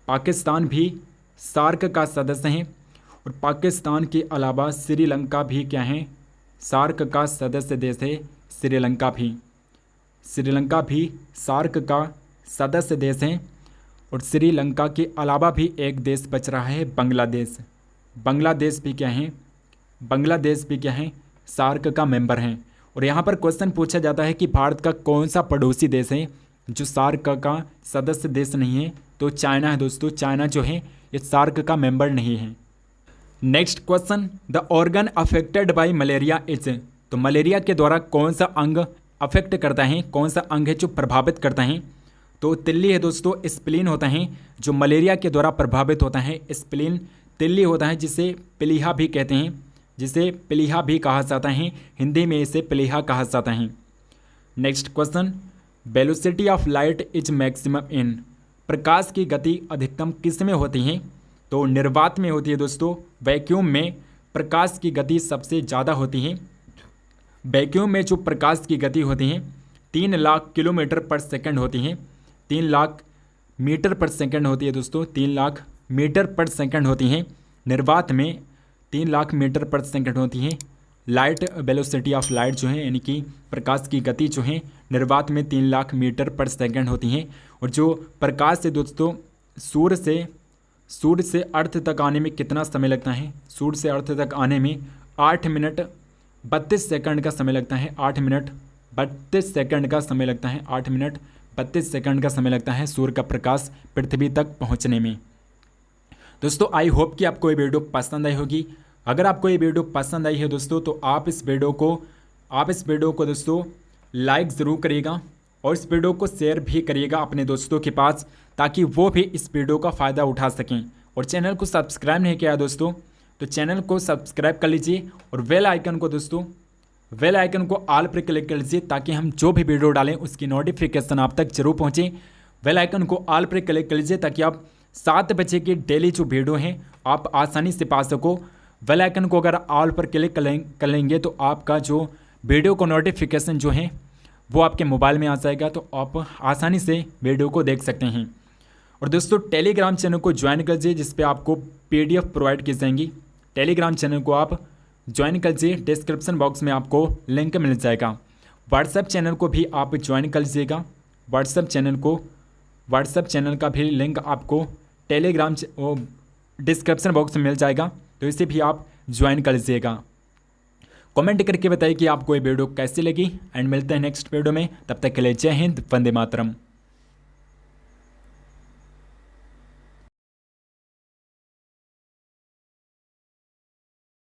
पाकिस्तान भी सार्क का सदस्य हैं। और पाकिस्तान के अलावा श्रीलंका भी क्या है? सार्क का सदस्य देश है। श्रीलंका भी सार्क का सदस्य देश हैं। और श्रीलंका के अलावा भी एक देश बच रहा है, बांग्लादेश। बांग्लादेश भी क्या है? सार्क का मेंबर हैं। और यहाँ पर क्वेश्चन पूछा जाता है कि भारत का कौन सा पड़ोसी देश है जो सार्क का सदस्य देश नहीं है? तो चाइना है दोस्तों। चाइना जो है ये सार्क का मेंबर नहीं है। Next question, the organ affected by malaria is. तो मलेरिया के द्वारा कौन सा अंग अफेक्ट करता है? कौन सा अंग है जो प्रभावित करता है? तो तिल्ली है दोस्तों। स्प्लीन होता है जो मलेरिया के द्वारा प्रभावित होता है। स्प्लीन तिल्ली होता है जिसे प्लीहा भी कहते हैं, जिसे प्लीहा भी कहा जाता है। हिंदी में इसे प्लीहा कहा जाता है। Next question, velocity of light is maximum in. प्रकाश की गति अधिकतम किस में होती है? तो निर्वात में होती है दोस्तों। वैक्यूम में प्रकाश की गति सबसे ज़्यादा होती है। वैक्यूम में जो प्रकाश की गति होती है 3 लाख किलोमीटर पर सेकंड होती है। 3 लाख मीटर पर सेकंड होती है दोस्तों। 3 लाख मीटर पर सेकंड होती हैं। निर्वात में 3 लाख मीटर पर सेकंड होती हैं। लाइट वेलोसिटी ऑफ लाइट जो है यानी कि प्रकाश की गति जो है निर्वात में 3 लाख मीटर पर सेकंड होती हैं। और जो प्रकाश से दोस्तों सूर्य से अर्थ तक आने में कितना समय लगता है? सूर्य से अर्थ तक आने में 8 मिनट 32 सेकंड का समय लगता है। 8 मिनट 32 सेकंड का समय लगता है। 8 मिनट 32 सेकंड का समय लगता है सूर्य का प्रकाश पृथ्वी तक पहुंचने में। दोस्तों आई होप कि आपको ये वीडियो पसंद आई होगी। अगर आपको ये वीडियो पसंद आई है दोस्तों तो आप इस वीडियो को दोस्तों लाइक ज़रूर करिएगा और इस वीडियो को शेयर भी करिएगा अपने दोस्तों के पास, ताकि वो भी इस वीडियो का फ़ायदा उठा सकें। और चैनल को सब्सक्राइब नहीं किया दोस्तों तो चैनल को सब्सक्राइब कर लीजिए और बेल आइकन को ऑल पर क्लिक कर लीजिए, ताकि हम जो भी वीडियो डालें उसकी नोटिफिकेशन आप तक जरूर पहुँचे। बेल आइकन को ऑल पर क्लिक कर लीजिए ताकि आप 7 बजे की डेली जो वीडियो हैं आप आसानी से पा सको। बेल आइकन को अगर ऑल पर क्लिक कर लेंगे तो आपका जो वीडियो को नोटिफिकेशन जो है वो आपके मोबाइल में आ जाएगा, तो आप आसानी से वीडियो को देख सकते हैं। और दोस्तों टेलीग्राम चैनल को ज्वाइन कर लीजिए जिस पे आपको PDF प्रोवाइड की जाएंगी। टेलीग्राम चैनल को आप ज्वाइन कर लीजिए, डिस्क्रिप्शन बॉक्स में आपको लिंक मिल जाएगा। व्हाट्सएप चैनल को भी आप ज्वाइन कर लीजिएगा। व्हाट्सएप चैनल का भी लिंक आपको टेलीग्राम डिस्क्रिप्शन बॉक्स में मिल जाएगा, तो इसे भी आप ज्वाइन कर लीजिएगा। कमेंट करके बताइए कि आपको ये वीडियो कैसी लगी एंड मिलते हैं नेक्स्ट वीडियो में। तब तक के लिए जय हिंद, वंदे मातरम।